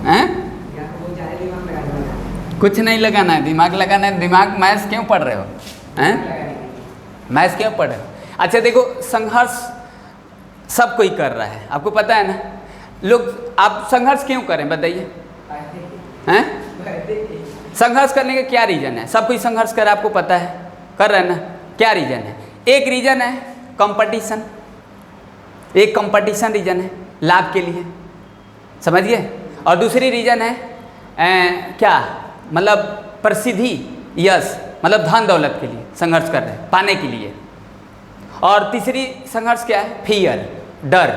Speaker 1: हैं? कुछ नहीं लगाना है, दिमाग लगाना है। दिमाग मैथ्स क्यों पढ़ रहे हो? हैं? मैथ्स क्यों पढ़ रहे हो? अच्छा देखो, संघर्ष सब कोई कर रहा है, आपको पता है ना। लोग आप संघर्ष क्यों करें बताइए? हैं? संघर्ष करने का क्या रीज़न है? सब कोई संघर्ष कर, आपको पता है, कर रहे हैं ना। क्या रीज़न है? एक रीज़न है कंपटीशन, एक कंपटीशन रीज़न है लाभ के लिए, समझिए। और दूसरी रीज़न है क्या, मतलब प्रसिद्धि, यश, मतलब धन दौलत के लिए संघर्ष कर रहे हैं, पाने के लिए। और तीसरी संघर्ष क्या है? फियर, डर,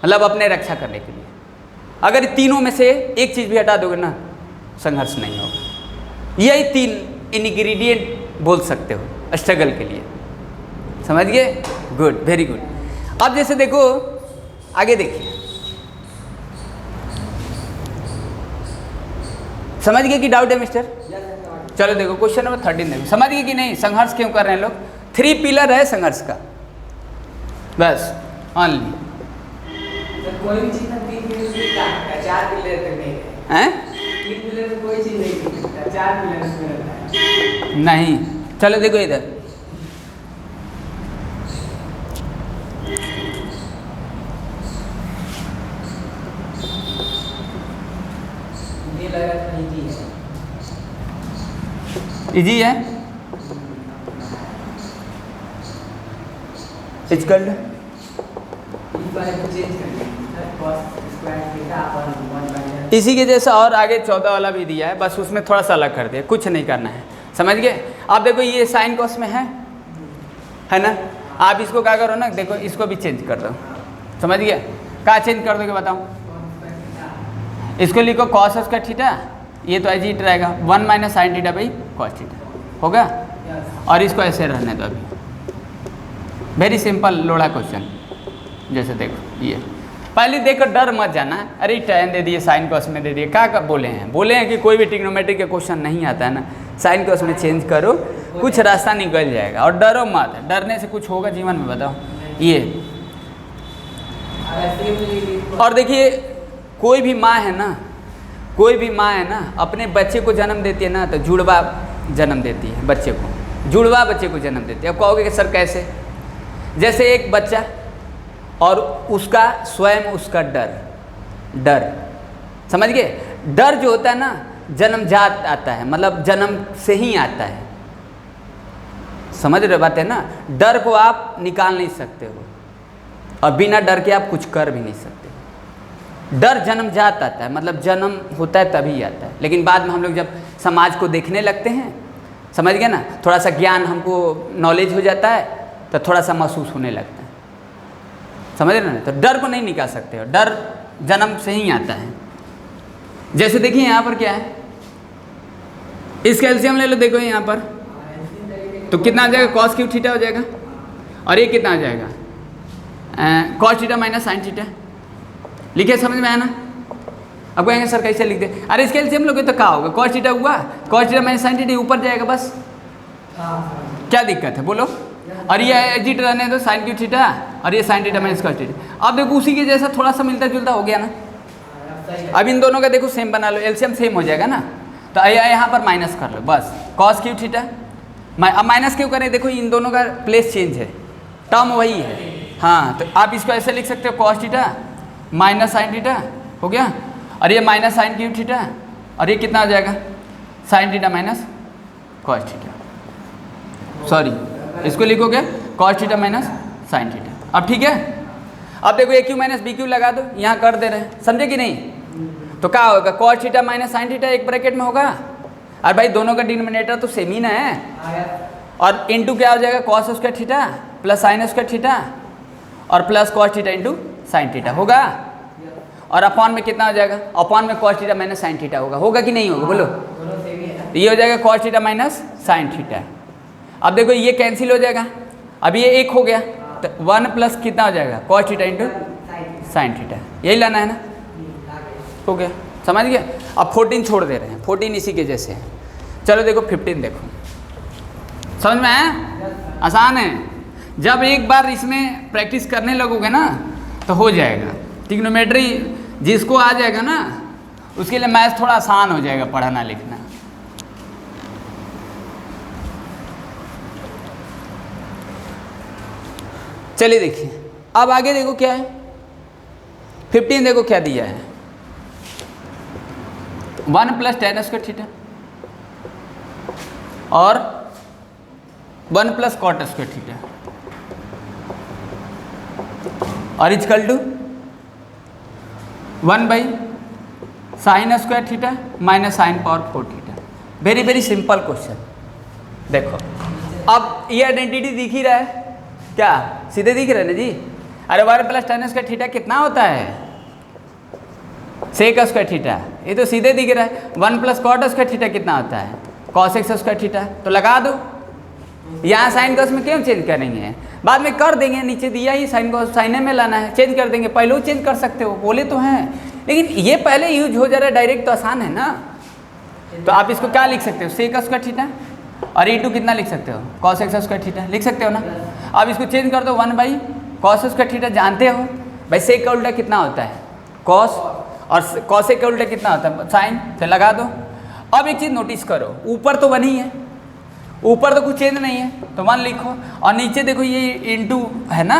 Speaker 1: मतलब अपने रक्षा करने के लिए। अगर तीनों में से एक चीज़ भी हटा दोगे ना, संघर्ष नहीं होगा। यही 3 इंग्रेडिएंट बोल सकते हो स्ट्रगल के लिए, समझ गए? Good, very good. अब जैसे देखो आगे देखिए, समझ गए कि डाउट है मिस्टर? चलो देखो क्वेश्चन नंबर 13 देखो, समझ गए कि नहीं? संघर्ष क्यों कर रहे हैं लोग? 3 पिलर है संघर्ष का, बस ऑनली।
Speaker 2: कोई भी चीज 3 पिलर 4 पिलर नहीं
Speaker 1: हैं?
Speaker 2: 3 पिलर में कोई चीज नहीं, 4 पिलर में रहता है।
Speaker 1: नहीं, चलो देखो इधर,
Speaker 2: ये लगा था इजी है,
Speaker 1: इजी है। इजकल इसी के जैसा और आगे 14 वाला भी दिया है, बस उसमें थोड़ा सा अलग कर दिया, कुछ नहीं करना है, समझ गए? आप देखो ये साइन कॉस में है ना, आप इसको क्या करो ना, देखो इसको भी चेंज कर दो, समझ गया? क्या चेंज कर दोगे बताओ? इसको लिखो कॉस स्क्वायर थीटा, ये तो ऐसे ही रहेगा 1 minus sine theta by cos theta होगा, और इसको ऐसे रहने दो अभी। वेरी सिंपल लोड़ा क्वेश्चन। जैसे देखो ये पहले देखकर डर मत जाना, अरे tan दे दिए साइन कॉस में दे दिए, क्या बोले हैं कि कोई भी ट्रिग्नोमेट्री का क्वेश्चन नहीं आता है ना, साइन कॉस में चेंज करो, कुछ रास्ता निकल जाएगा। और डरो मत, डरने से कुछ होगा जीवन में बताओ ये। और देखिए कोई भी माँ है ना, अपने बच्चे को जन्म देती है ना, तो जुड़वा जन्म देती है बच्चे को, जुड़वा बच्चे को जन्म देती है। अब कहोगे कि सर कैसे? जैसे एक बच्चा और उसका स्वयं उसका डर, समझ गए? डर जो होता है ना जन्मजात आता है, मतलब जन्म से ही आता है, समझ रहे बात है ना? डर को आप निकाल नहीं सकते हो और बिना डर के आप कुछ कर भी नहीं सकते। डर जन्मजात आता है, मतलब जन्म होता है तभी आता है, लेकिन बाद में हम लोग जब समाज को देखने लगते हैं, समझ गए ना, थोड़ा सा ज्ञान हमको नॉलेज हो जाता है तो थोड़ा सा महसूस होने लगता है, समझ रहे ना? तो डर को नहीं निकाल सकते हो, डर जन्म से ही आता है। जैसे देखिए यहाँ पर क्या है, इसका एलसीएम ले लो, देखो यहाँ पर तो कितना आ जाएगा, कॉस क्यूब थीटा हो जाएगा, और ये कितना आ जाएगा, cos theta minus sine theta. लिखे समझ में आया ना? अब कहेंगे सर कैसे लिख दे, अरे इसके एलसीएम लोगे तो क्या होगा, कॉस थीटा हुआ, cos theta minus sine theta ऊपर जाएगा बस, क्या दिक्कत है बोलो? और ये एग्जिट रहने दो साइन क्यूब थीटा, और ये sine theta minus cos theta. अब देखो उसी के जैसा थोड़ा सा मिलता जुलता हो गया ना। अब इन दोनों का देखो सेम बना लो, एलसीएम सेम हो जाएगा ना, तो यहाँ पर माइनस कर लो बस, कॉस क्यूब थीटा। अब माइनस क्यों करें, देखो इन दोनों का प्लेस चेंज है, टर्म वही है। हाँ, तो आप इसको ऐसे लिख सकते हो, cos theta minus sine theta हो गया, और ये माइनस साइन क्यूब थीटा, और ये कितना आ जाएगा, sine theta minus cos theta. Sorry, इसको लिखोगे cos theta minus sine theta. अब ठीक है, अब देखो ए क्यू माइनस बी क्यू लगा दो, यहाँ कर दे रहे हैं, समझे कि नहीं? तो क्या होगा, cos theta minus sine theta एक ब्रैकेट में होगा, और भाई दोनों का डिनोमिनेटर तो सेम ही ना है, और इनटू क्या हो जाएगा, cos square theta plus sine square theta, और plus cos theta into sine theta होगा, और अपॉन में कितना हो जाएगा, अपॉन में cos theta minus sine theta होगा कि नहीं होगा बोलो? तो ये हो जाएगा cos theta minus sine theta. अब देखो ये कैंसिल हो जाएगा, अब ये एक हो गया, तो 1 प्लस कितना हो जाएगा, cos theta into sine theta, यही लाना है ना, हो गया, समझ गया? अब 14 छोड़ दे रहे हैं, 14 इसी के जैसे है। चलो देखो 15 देखो, समझ में आया? आसान है, जब एक बार इसमें प्रैक्टिस करने लगोगे ना तो हो जाएगा। ट्रिग्नोमेट्री जिसको आ जाएगा ना उसके लिए मैथ्स थोड़ा आसान हो जाएगा पढ़ना लिखना। चलिए देखिए, अब आगे देखो क्या है, 15 देखो क्या दिया है, 1 प्लस टेन स्क्वायर थीटा और 1 प्लस कॉट स्क्वायर थीटा, और equal to 1 by sine square theta minus sine power 4 theta. Very very simple question. देखो अब ये आइडेंटिटी दिख ही रहा है, क्या सीधे दिख रहा है ना जी? अरे 1 प्लस टेन स्क्वायर थीटा कितना होता है, सेक स्क्वायर थीटा, ये तो सीधे दिख रहा है। 1 प्लस कॉट स्क्वायर थीटा कितना होता है, कॉस एक्स स्क्वायर थीटा, तो लगा दो। यहाँ साइन कॉस में क्यों चेंज करेंगे, बाद में कर देंगे, नीचे दिया ही साइन कॉस साइने में लाना है, चेंज कर देंगे, पहले चेंज कर सकते हो, बोले तो हैं, लेकिन ये पहले यूज हो जा रहा है डायरेक्ट, तो आसान है ना। तो आप इसको क्या लिख सकते हो, सेक स्क्वायर थीटा, और E2 कितना लिख सकते हो, कॉस एक्स स्क्वायर थीटा लिख सकते हो ना। अब इसको चेंज कर दो, 1 बाई कॉस स्क्वायर थीटा, जानते हो भाई सेक का उल्टा कितना होता है, कॉस, और कॉसेक का उल्टा कितना होता है, साइन, से लगा दो। अब एक चीज़ नोटिस करो, ऊपर तो 1 ही है, ऊपर तो कुछ चेंज नहीं है, तो 1 लिखो, और नीचे देखो ये इंटू है ना,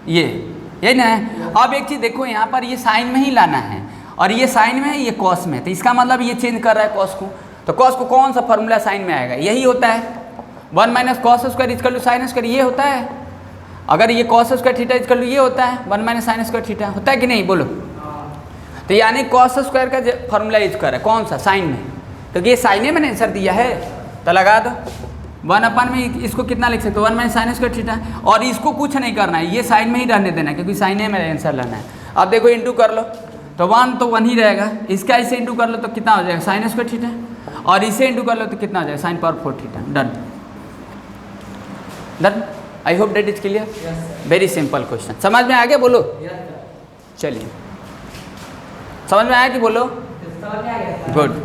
Speaker 1: ये ना है। अब एक चीज़ देखो, यहाँ पर ये साइन में ही लाना है, और ये साइन में है, ये कॉस में, तो इसका मतलब ये चेंज कर रहा है कॉस को, तो कॉस को कौन सा फॉर्मूला साइन में आएगा, यही होता है 1 minus cos square equal to sine square, ये होता है। अगर ये cos square theta equal to ये होता है 1 माइनस साइन स्क्वायर थीटा, होता है कि नहीं बोलो? तो यानी कॉस स्क्वायर का फॉर्मूला यूज कर रहा है कौन सा, साइन में, क्योंकि ये साइने में आंसर दिया है, तो लगा दो 1 अपन में, इसको कितना लिख सकते हो, 1 माइनस साइन स्क्वायर थीटा, और इसको कुछ नहीं करना है, ये साइन में ही रहने देना है, क्योंकि साइने में आंसर लाना है। अब देखो इंटू कर लो, तो 1 तो 1 ही रहेगा, इसका इसे इंटू कर लो तो कितना हो जाएगा, साइन स्क्वायर थीटा, और इसे इंटू कर लो तो कितना हो जाएगा, sine power 4 theta. Done done, I hope that is clear, very simple question. समझ में आ गया बोलो? चलिए, समझ में आया कि बोलो? गुड।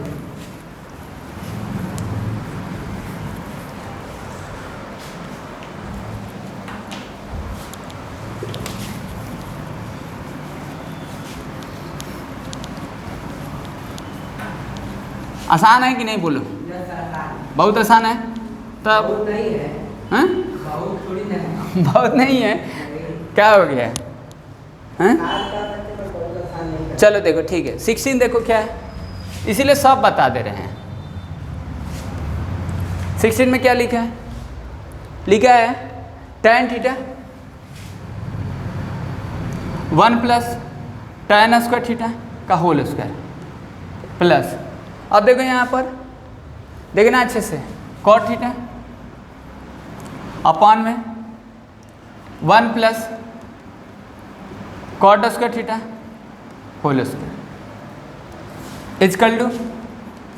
Speaker 1: आसान है कि नहीं बोलो? बहुत आसान है, तब
Speaker 2: बहुत नहीं है,
Speaker 1: हाँ?
Speaker 2: बहुत थोड़ी नहीं है,
Speaker 1: बहुत नहीं है, क्या हो गया? हैं?
Speaker 2: आज का करते पर बहुत आसान नहीं करते।
Speaker 1: चलो देखो ठीक है, 16 देखो क्या है, इसीलिए सब बता दे रहे हैं। 16 में क्या लिखा है? लिखा है tan theta 1 plus tan square theta का होल स्क्वायर प्लस, अब देखो यहाँ पर देखना अच्छे से, cot थीटा अपॉन में 1 plus cot square theta whole square is equal to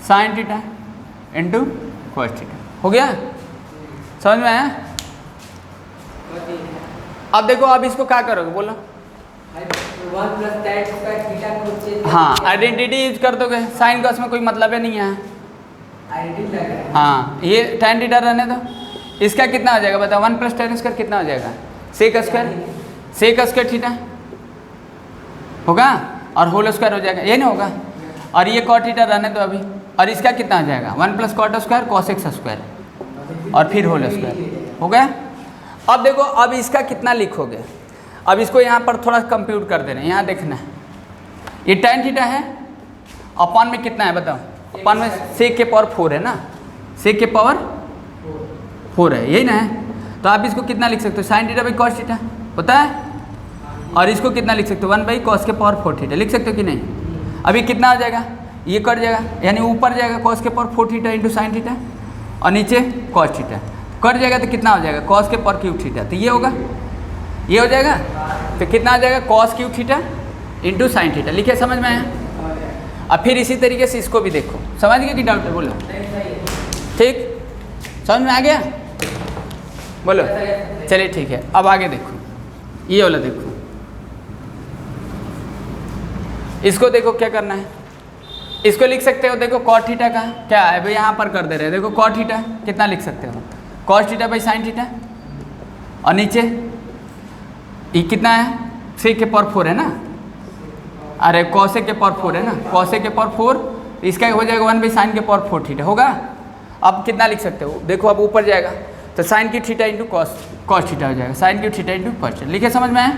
Speaker 1: sine theta into cos theta. हो गया, समझ में आया? अब देखो, अब इसको क्या करोगे बोलो?
Speaker 2: 1 प्लस tan स्क्वायर थीटा को चेंज,
Speaker 1: हाँ आइडेंटिटी यूज कर दोगे, साइन का उसमें कोई मतलब ही नहीं है।
Speaker 2: आइडेंटिटी लग रहा है।
Speaker 1: हाँ ये tan थीटा रहने दो, इसका कितना हो जाएगा बताओ? 1 प्लस tan स्क्वायर कितना हो जाएगा? सेक स्क्वायर थीटा होगा और होल स्क्वायर हो जाएगा, ये नहीं होगा? और ये cot थीटा रहने दो अभी, और इसका कितना हो जाएगा? 1 plus cot square cos x square और फिर होल स्क्वायर। हो गया? अब देखो, अब इसका कितना लिखोगे? अब इसको यहाँ पर थोड़ा कंप्यूट कर देना, यहाँ देखना है, ये tan थीटा है, अपॉन में कितना है बताओ? अपॉन में सेक के पावर 4 है ना, सेक के पावर 4 है, यही ना है? तो आप इसको कितना लिख सकते हो? Sign theta by cos theta होता है, और इसको कितना लिख सकते हो? 1 बाई कॉस के पावर 4 थीटा लिख सकते हो कि नहीं? अभी कितना हो जाएगा? ये कट जाएगा, यानी ऊपर जाएगा कॉस के power 4 theta into sine theta, और नीचे कॉस थीटा कट जाएगा, तो कितना हो जाएगा? कॉस के पावर क्यूब थीटा, तो ये होगा, ये हो जाएगा, तो कितना हो जाएगा? Cos cube theta into sine theta. लिखे, समझ में आया? अब फिर इसी तरीके से इसको भी देखो, समझ गए कि डाउट है? बोलो ठीक, समझ में आ गया? बोलो, चलिए ठीक है। अब आगे देखो, ये वाला देखो, इसको देखो क्या करना है, इसको लिख सकते हो, देखो cot थीटा का क्या है भाई, यहाँ पर कर दे रहे हैं, देखो cot थीटा कितना लिख सकते हो? cos theta by sine theta, और नीचे ये कितना है? सेक के पावर 4 है ना, अरे cosec के पावर 4 है ना, cosec के पावर 4, तो इसका हो जाएगा 1 बाई साइन के पावर 4 थीटा होगा। अब कितना लिख सकते हो? देखो अब ऊपर जाएगा, तो साइन की थीटा इंटू कॉस थीटा हो जाएगा, साइन की थीटा इंटू कॉस थीटा। लिखे, समझ में आया?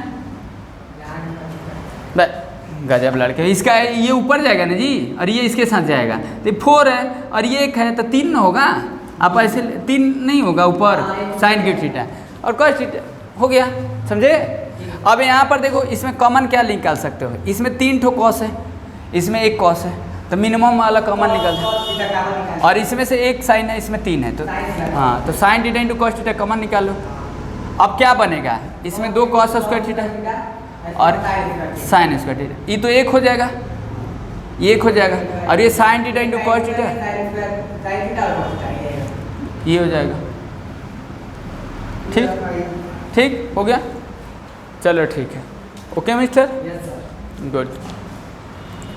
Speaker 1: गजब लड़के, इसका ये ऊपर जाएगा ना जी, और ये इसके साथ जाएगा, तो 4 है और ये 1 है, तो 3 ना होगा? आप ऐसे 3 नहीं होगा ऊपर, साइन की थीटा और कॉस थीटा हो गया, समझे? अब यहाँ पर देखो, इसमें कॉमन क्या निकाल सकते हो? इसमें 3 ठो कॉस है, इसमें 1 कॉस है, तो मिनिमम वाला कॉमन निकाल दो, और इसमें से 1 साइन है, इसमें 3 है, तो हाँ, तो sign theta into cos theta common निकाल लो। अब क्या बनेगा? इसमें 2 कॉस स्क्वायर थीटा और साइन स्क्वायर थीटा, ये तो 1 हो जाएगा, ये 1 हो जाएगा, और ये sign theta into cos theta ये हो जाएगा। ठीक, ठीक हो गया, चलो ठीक है, ओके मिस्टर, गुड,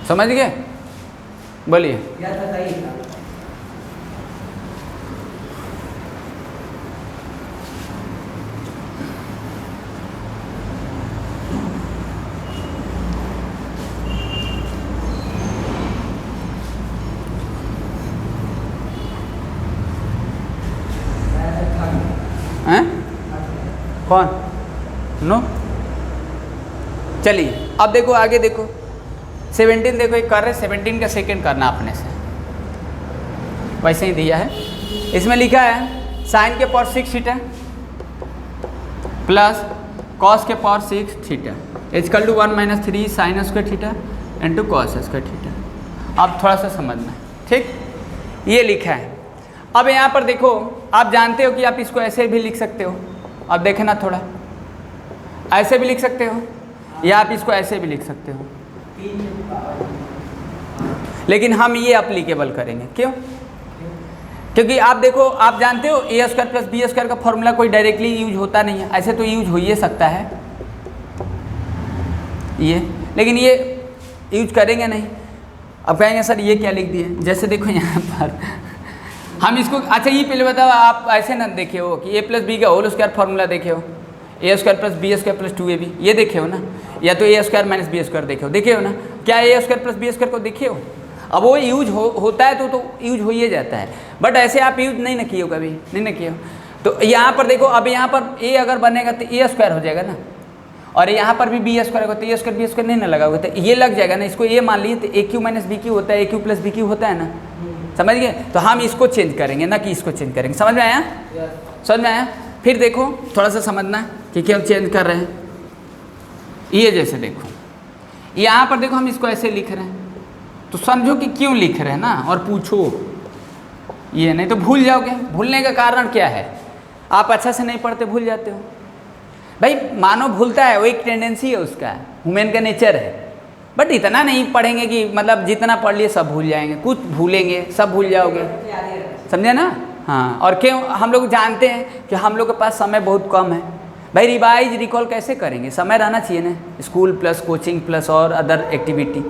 Speaker 1: समझ गए? बोलिए। हैं? कौन? नो, चलिए अब देखो आगे देखो, 17 देखो, एक कर रहे 17 का सेकंड करना अपने से, वैसे ही दिया है, इसमें लिखा है साइन के पावर 6 थीटा प्लस कॉस के power 6 theta is equal to 1 minus 3 sine square theta into cos square theta. अब थोड़ा सा समझना, ठीक, ये लिखा है। अब यहाँ पर देखो, आप जानते हो कि आप इसको ऐसे भी लिख सकते हो, अब देखना थोड़ा, ऐसे भी लिख सकते हो, या आप इसको ऐसे भी लिख सकते हो, लेकिन हम ये अप्लीकेबल करेंगे, क्यों? क्योंकि आप देखो, आप जानते हो A square plus B square का फॉर्मूला कोई डायरेक्टली यूज होता नहीं है, ऐसे तो यूज हो ही सकता है ये, लेकिन ये यूज करेंगे नहीं। अब कहेंगे सर ये क्या लिख दिए, जैसे देखो यहाँ पर हम इसको, अच्छा ये पहले बताओ, आप ऐसे ना देखे हो कि ए प्लस बी का होल स्क्वायर फॉर्मूला देखे हो, A square plus B square plus 2ab, ये देखे हो ना, या तो A square minus B square देखे हो ना, क्या A square plus B square को देखे हो? अब वो यूज होता है तो यूज हो ही जाता है, बट ऐसे आप यूज नहीं ना किए हो, कभी नहीं ना किए हो। तो यहाँ पर देखो, अब यहाँ पर ए अगर बनेगा तो ए स्क्वायर हो जाएगा ना, और यहाँ पर भी बी स्क्वायर होता है, ए स्क्वायर बी स्क्वायर नहीं ना लगा हुआ, तो ये लग जाएगा ना, इसको ए मान लिए तो ए क्यू माइनस बी क्यू होता है, A cube plus B Q होता है ना, समझ गए। तो हम इसको चेंज करेंगे ना कि इसको चेंज करेंगे, समझ में आया? समझ में आया? फिर देखो थोड़ा सा समझना कि क्यों चेंज कर रहे हैं। ये जैसे देखो यहाँ पर देखो हम इसको ऐसे लिख रहे हैं, तो समझो कि क्यों लिख रहे हैं ना, और पूछो ये, नहीं तो भूल जाओगे। भूलने का कारण क्या है? आप अच्छा से नहीं पढ़ते, भूल जाते हो। भाई मानव भूलता है, वो एक टेंडेंसी है उसका, ह्यूमन का नेचर है। बट इतना नहीं पढ़ेंगे कि मतलब जितना पढ़ लिए सब भूल जाएंगे, कुछ भूलेंगे, सब भूल जाओगे, समझे ना? हाँ, और क्यों? हम लोग जानते हैं कि हम लोग के पास समय बहुत कम है। भाई रिवाइज रिकॉल कैसे करेंगे? समय रहना चाहिए ना, स्कूल प्लस कोचिंग प्लस और अदर एक्टिविटी,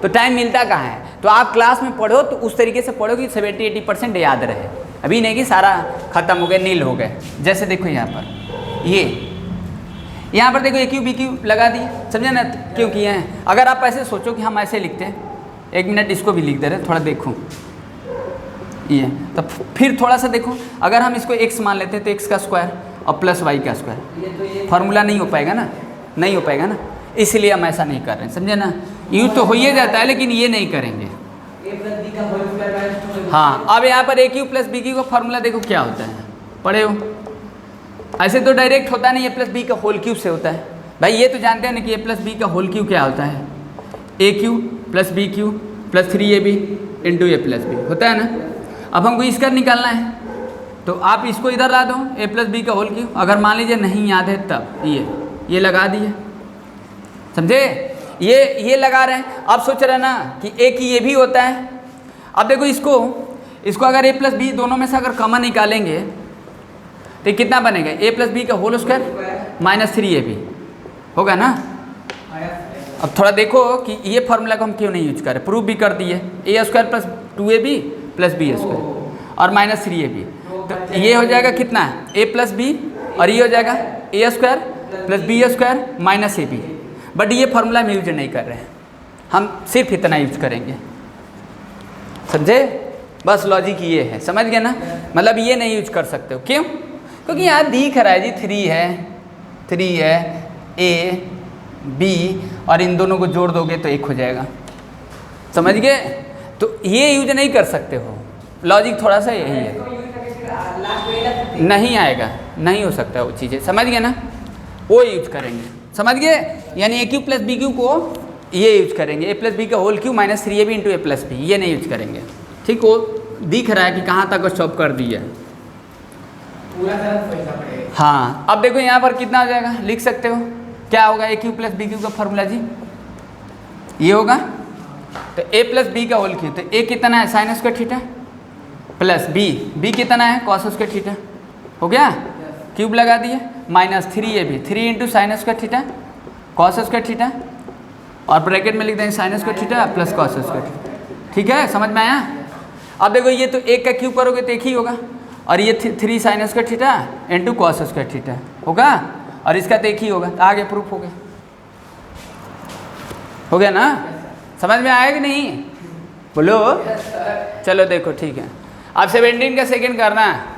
Speaker 1: तो टाइम मिलता कहाँ है? तो आप क्लास में पढ़ो तो उस तरीके से पढ़ो कि 70-80% याद रहे। अभी नहीं कि सारा खत्म हो गए, नील हो गए। जैसे देखो यहाँ पर यहाँ पर देखो ए क्यू बी क्यू लगा दिए, समझे ना क्यों किए हैं? अगर आप ऐसे सोचो कि हम ऐसे लिखते हैं, 1 मिनट इसको भी लिख दे रहे, थोड़ा देखो ये, तो फिर थोड़ा सा देखो, अगर हम इसको x मान लेते हैं तो x का स्क्वायर और प्लस y का स्क्वायर, फार्मूला नहीं हो पाएगा ना, नहीं हो पाएगा ना, इसलिए हम ऐसा नहीं कर रहे हैं, समझे ना? यूँ तो हो ही जाता है, लेकिन ये नहीं करेंगे। हाँ, अब यहाँ पर ए क्यू प्लस बी क्यू का फार्मूला देखो क्या होता है, पढ़े हो? ऐसे तो डायरेक्ट होता नहीं, ए प्लस बी का होल क्यूब से होता है। भाई ये तो जानते हैं ना कि ए प्लस बी का होल क्यूब क्या होता है? A cube plus B cube plus 3ab into A plus B होता है ना। अब हमको इसका निकालना है, तो आप इसको इधर ला दो, ए प्लस बी का होल क्यूब। अगर मान लीजिए नहीं याद है तब ये लगा दिए, समझे? ये लगा रहे हैं। अब सोच रहे हैं ना कि ए की ये भी होता है। अब देखो इसको अगर ए प्लस बी दोनों में से अगर कॉमन निकालेंगे तो कितना बनेगा? ए प्लस बी का होल स्क्वायर माइनस 3ab होगा ना। अब थोड़ा देखो कि ये फार्मूला को हम क्यों नहीं यूज करें, प्रूफ भी कर दिए, A square plus 2ab plus B square और माइनस 3ab, तो ये हो जाएगा कितना? ए प्लस बी, और ये हो जाएगा A square plus B square minus ab। But ये फार्मूला हम यूज नहीं कर रहे हैं, हम सिर्फ इतना यूज करेंगे, समझे? बस लॉजिक ये है, समझ गए ना? मतलब ये नहीं यूज कर सकते हो, क्यों? क्योंकि यहाँ दिख रहा है जी 3 है ए बी, और इन दोनों को जोड़ दोगे तो 1 हो जाएगा, समझ गए? तो ये यूज नहीं कर सकते हो, लॉजिक थोड़ा सा यही है, नहीं आएगा, नहीं हो सकता वो चीज़ें, समझ गए ना? वो यूज करेंगे, समझ गए? यानी A cube plus B cube को ये यूज करेंगे, ए प्लस बी का whole cube minus 3ab into A plus B, ये नहीं यूज करेंगे, ठीक? वो दिख रहा है कि कहाँ तक स्टॉप कर दिया। हाँ, अब देखो यहाँ पर कितना हो जाएगा, लिख सकते हो क्या होगा? A cube plus B cube का फॉर्मूला जी ये होगा, तो ए प्लस बी का होल क्यू, तो ए कितना है? Sine square theta plus b कितना है? कॉस स्क्वायर थीटा, हो गया? क्यूब लगा दिए, minus 3ab 3 into sine square theta cos square theta, और ब्रैकेट में लिख देंगे sign square theta plus cos square theta, ठीक है? समझ में आया? अब देखो ये तो 1 का क्यूब करोगे तो 1 ही होगा, और ये 3 sine square theta into cos square theta होगा, और इसका तो 1 ही होगा, तो आगे प्रूफ हो गया ना? समझ में आया कि नहीं? बोलो। चलो देखो ठीक है, अब 17 का सेकंड करना है।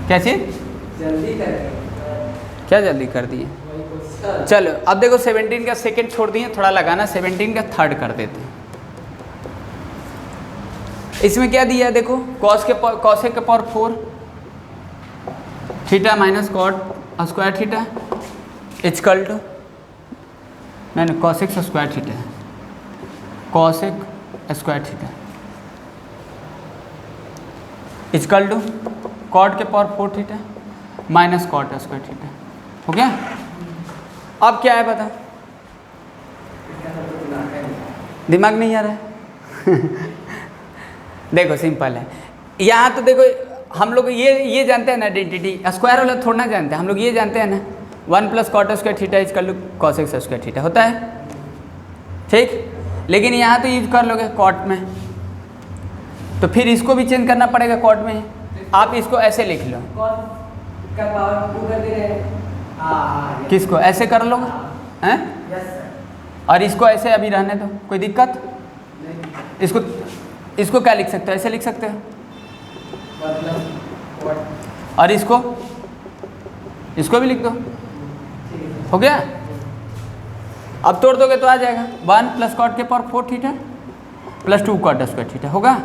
Speaker 1: क्या चीज?
Speaker 2: जल्दी कर,
Speaker 1: क्या जल्दी कर दिए? चलो अब देखो 17 का सेकंड छोड़ दिए, थोड़ा लगाना, 17 का थर्ड कर देते हैं। इसमें क्या दिया है देखो, कॉसेक का power 4 theta minus cot square theta equal to, नहीं cosec square theta, cosec square theta equal to cot के power 4 theta minus cot square theta, हो गया? अब क्या है पता? दिमाग नहीं आ रहा है? देखो सिंपल है, यहाँ तो देखो हम लोग ये जानते हैं ना, आइडेंटिटी स्क्वायर वाला थोड़ा ना जानते हैं, हम लोग ये जानते हैं ना 1 plus cot square theta equal to cosec square theta होता है, ठीक? लेकिन यहाँ तो यूज कर लोगे कॉट में, तो फिर इसको भी चेंज करना पड़ेगा कॉट में। आप इसको ऐसे लिख लो,
Speaker 2: का पावर 2 कर दे रहे हैं,
Speaker 1: किसको ऐसे कर लोगे हैं? और इसको ऐसे अभी रहने दो, कोई दिक्कत? इसको क्या लिख सकते हो, ऐसे लिख सकते हो, और इसको भी लिख दो, हो गया। अब तोड़ दोगे तो आ जाएगा 1 + cot के power 4 theta + 2 cot square theta होगा।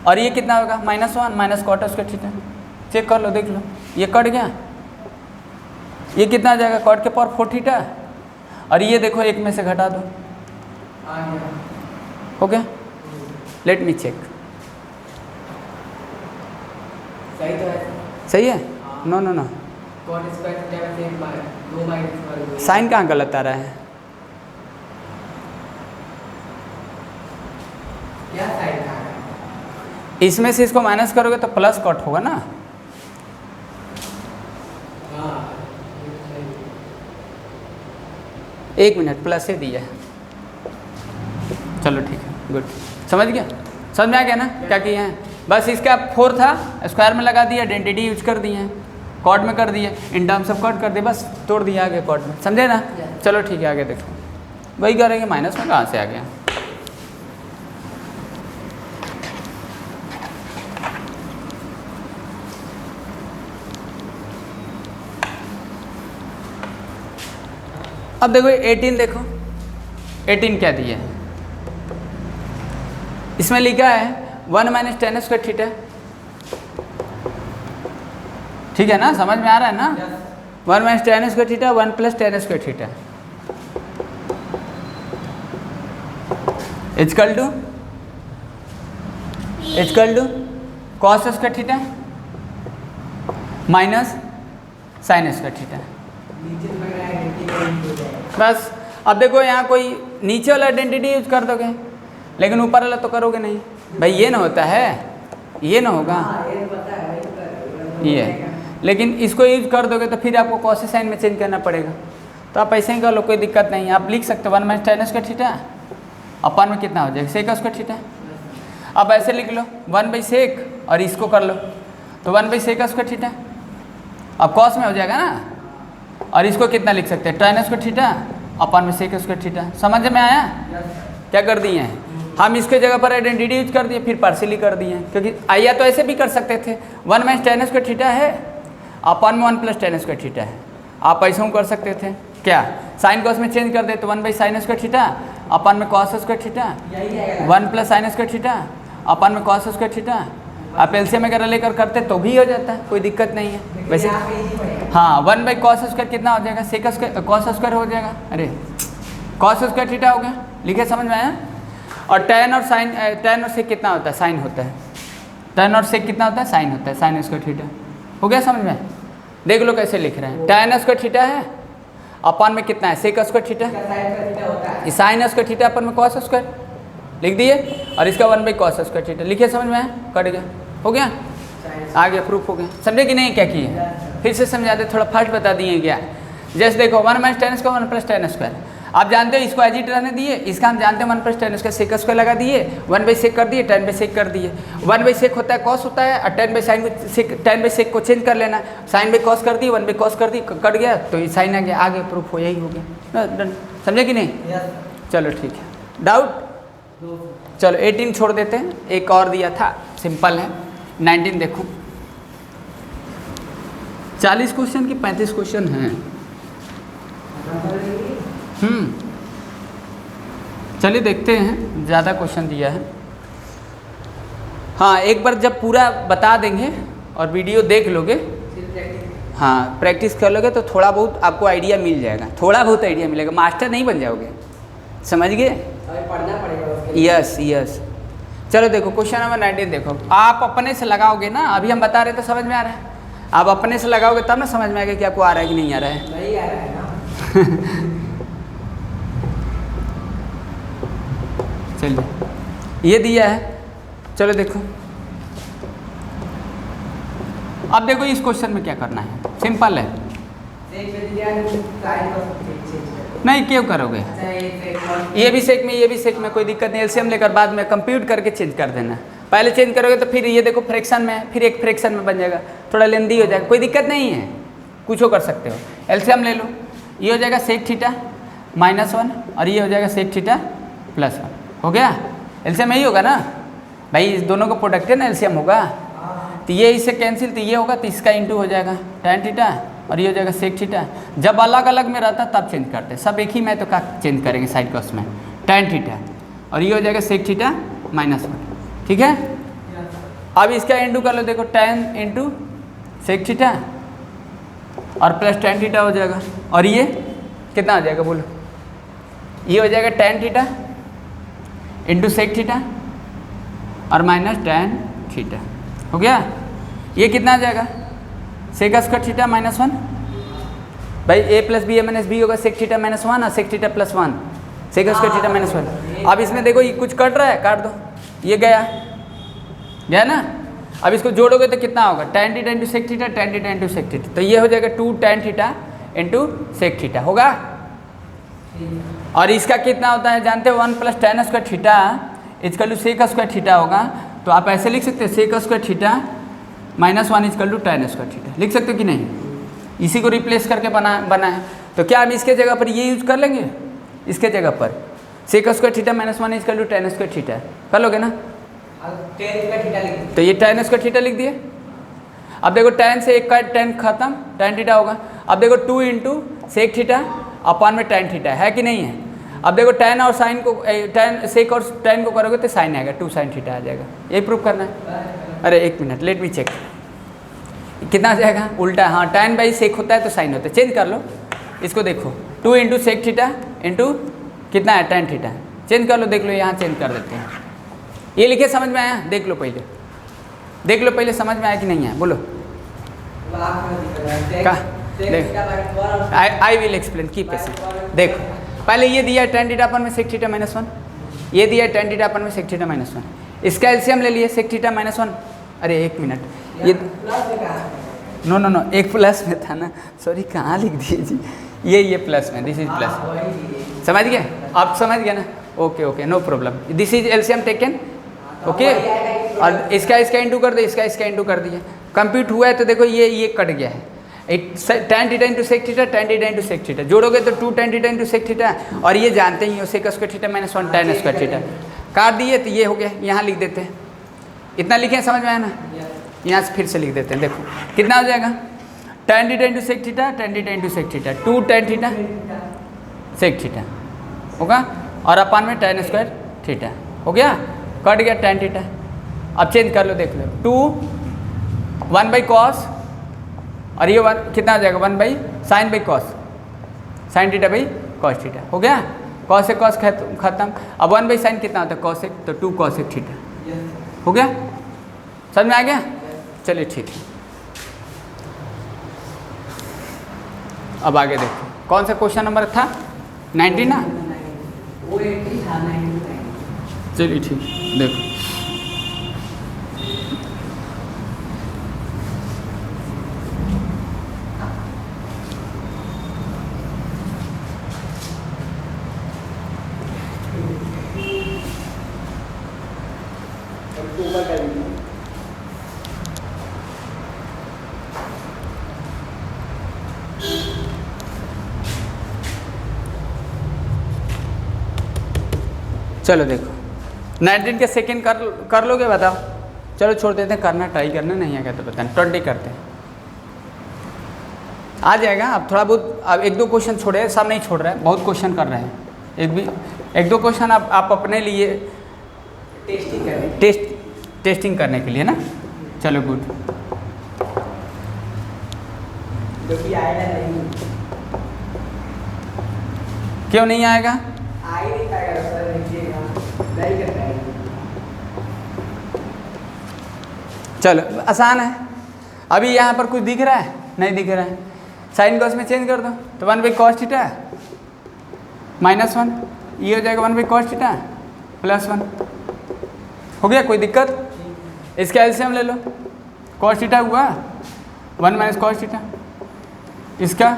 Speaker 1: और ये कितना होगा, -1 - cot स्क्वायर थीटा। चेक कर लो, देख लो, ये कट गया, ये कितना आ जाएगा, cot के पावर 4 थीटा, और ये देखो एक में से घटा दो, हो गया। लेट मी चेक,
Speaker 2: सही तो है,
Speaker 1: सही है। No no no,
Speaker 2: cot square theta में 2 -
Speaker 1: साइन कहाँ गलत आ रहा है,
Speaker 2: क्या साइन था?
Speaker 1: इसमें से इसको माइनस करोगे तो प्लस कट होगा ना।
Speaker 2: हाँ,
Speaker 1: 1 मिनट, प्लस से दिया है, चलो ठीक है, गुड, समझ गया, समझ में आ गया ना क्या किए हैं। बस इसका 4 था, स्क्वायर में लगा दिया, आइडेंटिटी यूज कर दिए हैं, कॉट में कर दिए, इन टर्म्स ऑफ कॉट कर दिए, बस तोड़ दिया आगे कॉट में, समझे ना। चलो ठीक है, आगे देखो, वही करेंगे, माइनस में कहाँ से आ गया। अब देखो 18, देखो 18 क्या दिया है, इसमें लिखा है 1 - tan स्क्वायर थीटा, ठीक है ना, समझ में आ रहा है ना। 1 - tan square theta 1 + tan square theta equal to cos square theta minus sin square theta.
Speaker 2: नीचे तो लग रहा है आइडेंटिटी हो जाएगा।
Speaker 1: बस अब देखो यहाँ कोई नीचे वाला आइडेंटिटी यूज कर दोगे, लेकिन ऊपर वाला तो करोगे नहीं भाई, ये ना होता है, ये ना होगा,
Speaker 2: हाँ, ये तो पता है, वही तो
Speaker 1: ये, लेकिन इसको यूज कर दोगे तो फिर आपको कॉस साइन में चेंज करना पड़ेगा। तो आप ऐसे ही कर लो, कोई दिक्कत नहीं है, आप लिख सकते हो 1 - tan स्क्वायर थीटा अपन में कितना हो जाएगा, sec स्क्वायर थीटा। अब ऐसे लिख लो 1/sec, और इसको कर लो तो 1/sec स्क्वायर थीटा, अब कॉस में हो जाएगा ना। और इसको कितना लिख सकते हैं, tan स्क्वायर थीटा अपन में sec स्क्वायर थीटा। समझ में आया क्या कर दिए हैं हम, इसके जगह पर आइडेंटिटी यूज कर दिए, फिर पार्शियली कर दिए हैं, क्योंकि आइया तो ऐसे भी कर सकते थे, 1 - tan स्क्वायर थीटा है अपन में 1 + tan स्क्वायर थीटा है, आप ऐसा कर सकते थे क्या, साइन कॉस में चेंज कर दे तो 1/sin स्क्वायर थीटा अपन में cos square theta, 1 + sin square theta upon में cos स्क्वायर थीटा। आप एलसीएम वगैरह लेकर करते तो भी हो जाता है, कोई दिक्कत नहीं है वैसे। हाँ, 1/cos स्क्वायर कितना हो जाएगा, sec स्क्वायर cos स्क्वायर हो जाएगा, अरे cos स्क्वायर थीटा हो गया, लिखे समझ में आया। और tan और sin, tan और sec कितना होता है, साइन होता है, tan और sec कितना होता है, साइन होता है, sin स्क्वायर थीटा हो गया समझ में। देख लो कैसे लिख रहे हैं, tan स्क्वायर थीटा है अपन में कितना है, sec square theta, sin square theta upon में cos स्क्वायर लिख दिए, और इसका 1/cos स्क्वायर थीटा लिखिए, समझ में आया, कट गया, हो गया, आ गया, प्रूफ हो गया। समझे कि नहीं क्या किए, फिर से समझा दे, थोड़ा फास्ट बता दिए क्या। जैसे देखो 1 - tan स्क्वायर 1 + tan स्क्वायर, आप जानते हो इसको एज इट रहने दिए, इसका हम जानते हैं 1 + tan स्क्वायर, sec स्क्वायर लगा दिए, 1/sec कर दिए, tan/sec कर दिए। 1/sec होता है cos होता है, और tan/sec को चेंज कर लेना, sin/cos कर दिए, 1/cos कर दी, कट गया तो ये साइन आ गया, आगे प्रूफ हो, यही हो गया, समझे कि नहीं। चलो ठीक है, डाउट, चलो 18 छोड़ देते हैं, एक और दिया था सिंपल है, 19 देखो, 40 क्वेश्चन की 35 क्वेश्चन हैं। चलिए देखते हैं, ज़्यादा क्वेश्चन दिया है। हाँ, एक बार जब पूरा बता देंगे और वीडियो देख लोगे, हाँ प्रैक्टिस कर लोगे तो थोड़ा बहुत आपको आइडिया मिल जाएगा, थोड़ा बहुत आइडिया मिलेगा, मास्टर नहीं बन जाओगे, समझ गए।
Speaker 2: पढ़ना पड़ेगा उसके लिए।
Speaker 1: Yes yes. चलो देखो क्वेश्चन नंबर 19 देखो, आप अपने से लगाओगे ना, अभी हम बता रहे तो समझ में आ रहा है, आप अपने से लगाओगे तब ना समझ में आएगा कि आपको आ रहा है कि नहीं आ रहा है।
Speaker 2: नहीं आ रहा है ना।
Speaker 1: चलिए ये दिया है, चलो देखो, अब देखो इस क्वेश्चन में क्या करना है, सिंपल है, नहीं क्यों करोगे, ये भी सेक में, ये भी सेक में, कोई दिक्कत नहीं, एलसीएम लेकर बाद में कंप्यूट करके चेंज कर देना, पहले चेंज करोगे तो फिर ये देखो फ्रैक्शन में, फिर एक फ्रैक्शन में बन जाएगा, थोड़ा लेंदी हो जाएगा, कोई दिक्कत नहीं है, कुछ कर सकते हो। एलसीएम ले लो, ये हो जाएगा सेक थीटा -1 और ये हो जाएगा सेक थीटा +1, हो गया। एलसीएम यही होगा ना भाई, इस दोनों का प्रोडक्ट है ना, एलसीएम होगा। तो ये इससे कैंसिल, तो ये होगा, तो इसका इंटू हो जाएगा tan थीटा और ये हो जाएगा sec थीटा। जब अलग अलग में रहता तब चेंज करते, सब एक ही में तो क्या चेंज करेंगे साइड कॉस में, tan थीटा और ये हो जाएगा sec थीटा -1। ठीक है, अब इसका इंटू कर लो, देखो tan इंटू sec थीटा और प्लस tan थीटा हो जाएगा, और ये कितना हो जाएगा बोलो, ये हो जाएगा tan theta into sec theta और माइनस tan थीटा। हो गया, ये कितना आ जाएगा sec स्क्वायर थीटा -1 भाई, a plus B minus b होगा sec थीटा -1 और sec theta +1 sec square theta -1। अब इसमें देखो ये कुछ कट रहा है, काट दो, ये गया ना। अब इसको जोड़ोगे तो कितना होगा tan theta into sec theta, tan theta into sec theta, तो ये हो जाएगा 2 tan theta into sec theta होगा। और इसका कितना होता है जानते हो, 1 + tan square theta equal to sec square theta होगा। तो आप ऐसे लिख सकते हैं sec square theta -1 equal to tan square theta, लिख सकते हो कि नहीं। इसी को रिप्लेस करके बना है, तो क्या हम इसके जगह पर ये यूज कर लेंगे, इसके जगह पर sec square theta -1 equal to tan square theta कर लोगे ना, तो ये tan स्क्वायर थीटा लिख दिए। अब देखो tan से एक का tan खत्म, tan थीटा होगा। अब देखो 2 इंटू sec थीटा अपॉन में tan थीटा है कि नहीं है। अब देखो tan और साइन को, tan sec और tan को करोगे तो साइन आएगा, 2 sin थीटा आ जाएगा। यही प्रूफ करना है। अरे एक मिनट, लेट मी चेक, कितना आ जाएगा उल्टा, हाँ tan बाई sec होता है तो साइन होता है, चेंज कर लो इसको। देखो 2 इंटू sec थीटा इंटू कितना है tan थीटा, चेंज कर लो, देख लो यहाँ चेंज कर देते हैं। ये लिखे समझ में आया, देख लो पहले, देख लो पहले समझ में आया कि नहीं आया, बोलो। I will explain, keep patient. देखो पहले ये दिया tan थीटा अपन में sec थीटा -1, ये दिया tan थीटा अपन में sec थीटा -1, इसका एलसीएम ले लिए sec थीटा -1। अरे एक मिनट, ये नो एक प्लस में था ना, सॉरी कहाँ लिख दिए जी, ये प्लस में, दिस इज प्लस, समझ गए आप, समझ गए ना, okay no problem, this is LCM taken, okay. और इसका इंटू कर दे, इसका इंटू कर दिया, कंप्यूट हुआ है तो देखो ये कट गया है, tan theta into sec theta, tan theta into sec theta जोड़ोगे तो 2 tan theta into sec theta, और ये जानते ही हो sec square theta -1 tan square theta, काट दिए तो ये हो गया। यहाँ लिख देते हैं, इतना लिखे समझ में आया ना, यहाँ से फिर से लिख देते हैं, देखो कितना हो जाएगा tan theta into sec theta, tan theta into sec theta, 2 tan theta sec theta होगा, और अपान में tan स्क्वायर थीटा हो गया, कट गया tan थीटा। अब चेंज कर लो, देख लो 2 1/cos और ये 1 कितना आ जाएगा 1/sin/cos, sin theta by cos theta हो गया, cos से cos खत्म। अब 1/sin कितना होता है cos, तो 2 cos थीटा हो गया, समझ में आ गया। चलिए ठीक है, अब आगे देखो कौन सा क्वेश्चन नंबर था 90 ना, चलिए ठीक, देखो चलो देखो 19 के सेकेंड कर लोगे बताओ, चलो छोड़ देते हैं, करना ट्राई करना, नहीं आएगा तो बताना, 20 करते हैं, आ जाएगा। अब थोड़ा बहुत, अब 1-2 क्वेश्चन छोड़े, सब नहीं छोड़ रहे हैं, बहुत क्वेश्चन कर रहे हैं, 1-2 क्वेश्चन आप अपने लिए टेस्टिंग करने के लिए ना, चलो गुड। क्यों नहीं आएगा, चलो आसान है। अभी यहाँ पर कुछ दिख रहा है, नहीं दिख रहा है, साइन कॉस में चेंज कर दो तो 1/cos थीटा -1, ये हो जाएगा 1/cos थीटा +1 हो गया, कोई दिक्कत। इसका एलसीएम ले लो, cos थीटा हुआ 1 - cos थीटा, इसका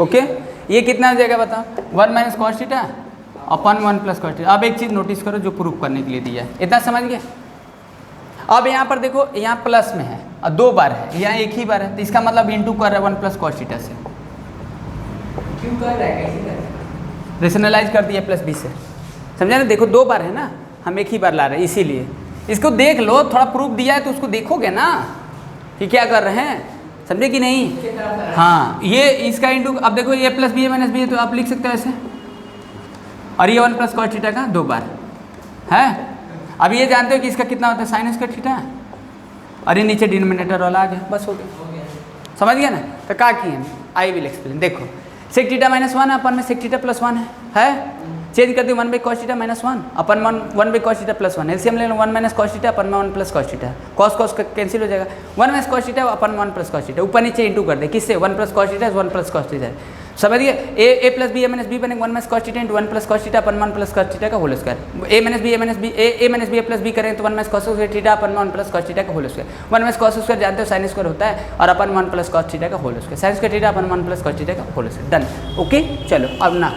Speaker 1: ओके, ये कितना हो जाएगा बताओ 1 - cos theta upon 1 + cos theta. अब एक चीज़ नोटिस करो जो प्रूफ करने के लिए दिया है, इतना समझ गए। अब यहाँ पर देखो, यहाँ प्लस में है और 2 बार है, यहाँ एक ही बार है, तो इसका मतलब इंटू कर रहा है 1 + cos थीटा से,
Speaker 2: क्यों कर रहा है, कैसे कर रहा है?
Speaker 1: रेशनलाइज कर दिया प्लस बी से, समझा ना। देखो 2 बार है ना, हम एक ही बार ला रहे हैं, इसीलिए इसको देख लो, थोड़ा प्रूफ दिया है तो उसको देखोगे ना कि क्या कर रहे हैं, समझे कि नहीं। हाँ, ये इसका इंटू, अब देखो ये प्लस बी है माइनस बी है, तो आप लिख सकते हो ऐसे, और ये 1 प्लस कॉस थीटा का 2 बार है। अब ये जानते हो कि इसका कितना होता है साइन स्क्वायर थीटा, और ये नीचे डिनोमिनेटर वाला आ गया, बस हो गया, समझ गया ना। तो क्या किए, आई विल एक्सप्लेन। देखो सेक थीटा माइनस 1 अपन में सेक थीटा प्लस 1 है, चेंज कर दी 1 by cos theta minus 1 upon 1 by cos theta plus 1, LCM ले लो 1 माइनस कॉस थीटा अपन में 1 plus cos theta, cos cos cancel हो जाएगा, 1 minus cos theta upon 1 plus cos theta, ऊपर नीचे into कर दे, किससे 1 plus cos theta 1 plus cos theta, समझ गए। ए plus B A minus B बनेगा 1 minus cos theta into 1 plus cos theta upon 1 plus cos theta का whole square, A minus B A minus B plus B करें तो 1 minus cos square theta upon 1 plus cos theta का whole square, 1 minus cos square जानते हो sine square होता है, और अपन 1 प्लस कॉस थीटा का whole square, sine square theta upon 1 plus cos theta का होल स्क्वायर, डन। ओके चलो अब ना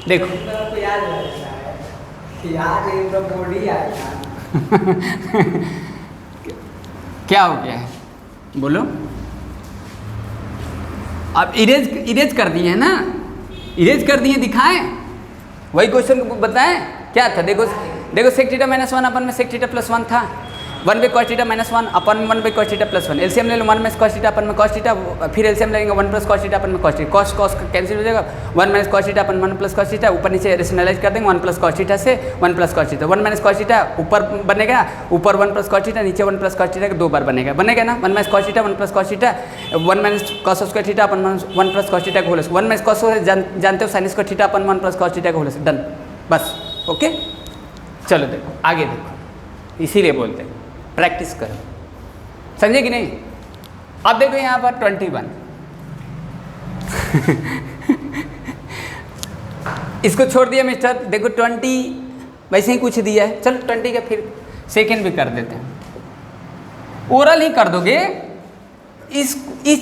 Speaker 1: देखो
Speaker 2: आपको याद रहता है यार, ये तो बॉडी यार
Speaker 1: क्या हो गया है, बोलो। अब इरेज कर दिए है ना, इरेज कर दिए, दिखाएं वही क्वेश्चन को बताएं क्या था। देखो सेक थीटा माइनस 1 अपन में सेक थीटा प्लस 1 था, 1 by cos theta minus 1 upon 1 by cos theta plus 1, LCM ले लो 1 माइनस कॉस थीटा अपन में कॉस थीटा, फिर एलसीएम लेंगे 1 प्लस कॉस थीटा अपन में cos theta, cos cos cancel हो जाएगा, 1 minus cos theta upon 1 plus cos theta, ऊपर नीचे rationalise कर देंगे 1 प्लस कॉस थीटा से 1 plus cos theta, 1 minus cos theta ऊपर बनेगा, ऊपर 1 प्लस कॉस थीटा, नीचे 1 प्लस कॉस थीटा का 2 बार बनेगा ना, 1 minus cos theta 1 plus cos theta, 1 minus cos square theta upon 1 plus cos theta का होल स्क्वायर, 1 माइनस कॉस जानते हो sine square theta upon 1 plus cos theta का whole square, done बस। Okay चलो देखो आगे देखो, इसीलिए बोलते हैं प्रैक्टिस करो, समझे कि नहीं। अब देखो यहाँ पर 21 इसको छोड़ दिया मिस्टर, देखो 20 वैसे ही कुछ दिया है, चलो 20 का फिर सेकेंड भी कर देते हैं। ओरल ही कर दोगे इस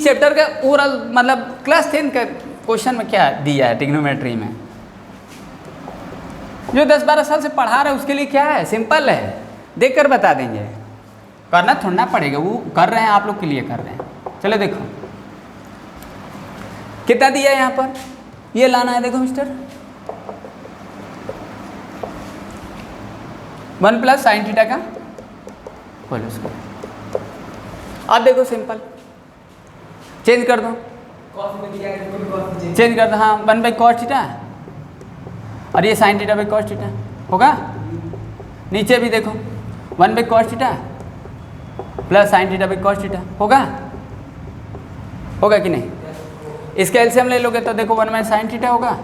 Speaker 1: चैप्टर का ओरल, मतलब क्लास 10 का क्वेश्चन में क्या दिया है ट्रिग्नोमेट्री में, जो 10-12 साल से पढ़ा रहे हैं उसके लिए क्या है, सिंपल है, देख कर बता देंगे, करना थोड़ा पड़ेगा, वो कर रहे हैं आप लोग के लिए कर रहे हैं। चलो देखो कितना दिया है यहाँ पर, ये लाना है, देखो मिस्टर 1 प्लस साइन थीटा का होल स्क्वायर। अब देखो सिंपल चेंज कर दो, चेंज कर दो, हाँ 1 बाई कॉस थीटा और ये sign theta by cos theta होगा, नीचे भी देखो 1 by cos theta plus sine theta by cos theta होगा कि नहीं। इसका एलसीएम ले लोगे तो देखो 1 माइनस साइन थीटा होगा।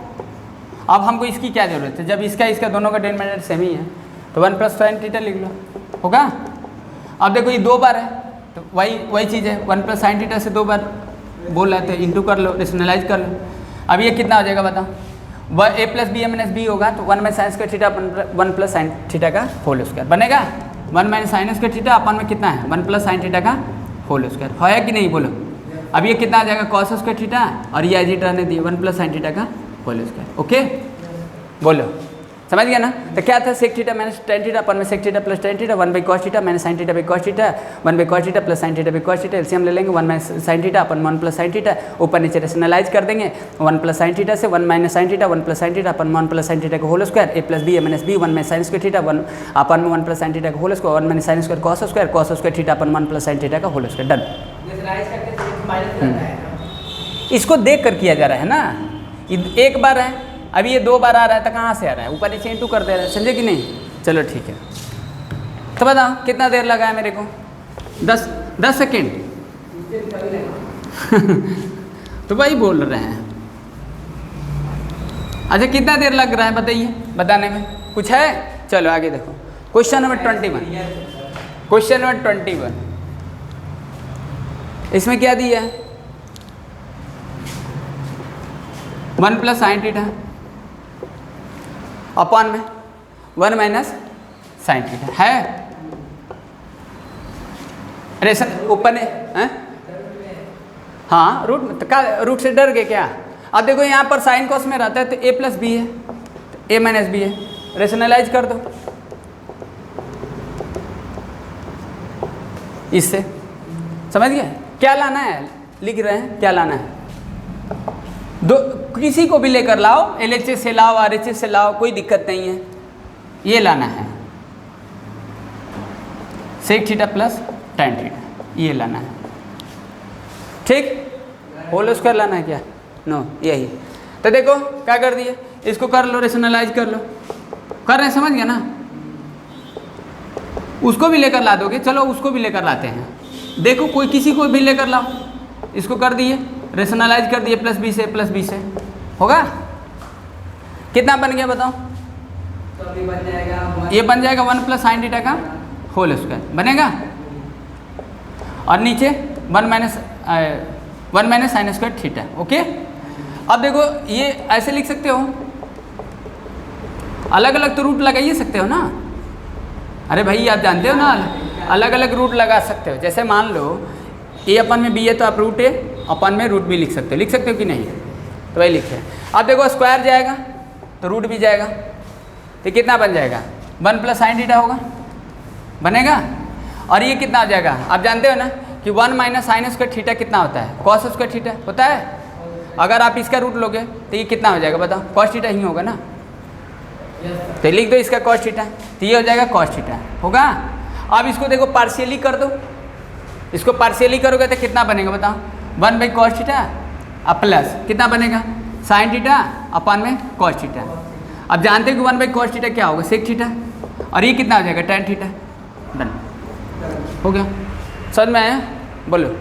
Speaker 1: अब हमको इसकी क्या जरूरत है, जब इसका दोनों का डिनोमिनेटर सेम ही है तो 1 प्लस साइन थीटा लिख लो, होगा। अब देखो ये 2 बार है तो वही चीज़ है, 1 प्लस साइन थीटा से 2 बार बोल रहे थे, इंटू कर लो, रेशनलाइज कर लो। अब ये कितना हो जाएगा बताओ, ए प्लस बी माइनस बी होगा तो 1 minus sine square theta 1 plus sine theta का होल स्क्वायर बनेगा, 1 minus sine square theta upon में कितना है 1 प्लस साइन थीटा का होल स्क्वायर है कि नहीं, बोलो। अब ये कितना आ जाएगा कॉस स्क्वायर थीटा, और ये एज इट रहने दिए 1 प्लस साइन थीटा का होल स्क्वायर, ओके बोलो, समझ गया ना। तो क्या था sec theta minus tan theta upon में sec theta plus tan theta 1 by cos theta minus sine theta by cos theta 1 by cos theta plus sine theta by cos theta, LCM ले लेंगे 1 minus sine theta upon 1 plus sine theta, ऊपर नीचे rationalise कर देंगे 1 plus sine theta से 1 minus sine theta 1 plus sine theta upon 1 plus sine theta का whole square, A plus B minus B 1 minus sine square theta 1 upon में 1 plus sine theta का whole square 1 minus sine square cos square theta upon 1 plus sine theta का whole square, done. इसको देख कर किया जा रहा है ना, एक बार है, अभी ये 2 बार आ रहा है तो कहाँ से आ रहा है, ऊपर नीचे इंटू कर दे रहा है, समझे कि नहीं। चलो ठीक है, तो बताओ कितना देर लगा है मेरे को, 10 सेकेंड तो वही बोल रहे हैं। अच्छा कितना देर लग रहा है बताइए बताने में, कुछ है। चलो आगे देखो क्वेश्चन नंबर 21, इसमें क्या दिया है 1 प्लस साइन थीटा अपन में 1 माइनस साइन थीटा है, अरे सर ऊपर ने हाँ रूट से डर गए क्या। अब देखो यहाँ पर साइन कॉस में रहता है तो a प्लस बी है, a माइनस बी है, रेशनलाइज कर दो इससे, समझ गए क्या लाना है, लिख रहे हैं क्या लाना है। दो किसी को भी लेकर लाओ, LHS से लाओ, RHS से लाओ, कोई दिक्कत नहीं है। ये लाना है sec theta plus tan theta, ये लाना है, ठीक। होल स्क्वायर लाना है क्या? नो, यही। तो देखो क्या कर दिए, इसको कर लो, रेशनलाइज कर लो, कर रहे हैं, समझ गया ना। उसको भी लेकर ला दोगे, चलो उसको भी लेकर लाते हैं। देखो कोई किसी को भी लेकर लाओ, इसको कर दिए, रेशनलाइज कर दिए, प्लस बी से होगा। कितना बन गया बताओ?
Speaker 2: तो अभी बन जाएगा
Speaker 1: ये बन जाएगा 1 प्लस साइन थीटा का होल स्क्वायर बनेगा, और नीचे 1 minus sine square theta. Okay, अब देखो ये ऐसे लिख सकते हो, अलग अलग तो रूट लगा ही सकते हो ना। अरे भाई आप जानते हो ना, अलग अलग रूट लगा सकते हो। जैसे मान लो ए अपन में बी है तो आप रूट ए अपन में रूट बी लिख सकते हो कि नहीं? तो वही लिखे। अब देखो स्क्वायर जाएगा तो रूट भी जाएगा, तो कितना बन जाएगा? 1 प्लस साइन थीटा होगा, बनेगा। और ये कितना हो जाएगा? आप जानते हो ना कि 1 माइनस साइन स्क्वायर थीटा कितना होता है? कॉस स्क्वायर थीटा होता है। अगर आप इसका रूट लोगे तो ये कितना हो जाएगा बताओ? कॉस थीटा ही होगा ना, तो लिख दो इसका कॉस थीटा, तो ये हो जाएगा कॉस थीटा होगा। अब इसको देखो पार्शियली कर दो, इसको पार्शियली करोगे तो कितना बनेगा बताओ? 1 बाई कॉस थीटा अब प्लस कितना बनेगा? साइन थीटा अपन में कॉस थीटा। अब जानते हो कि 1 बाई कॉस थीटा क्या होगा? सेक थीटा, और ये कितना हो जाएगा? tan theta. डन हो गया, समझ में आया? बोलो।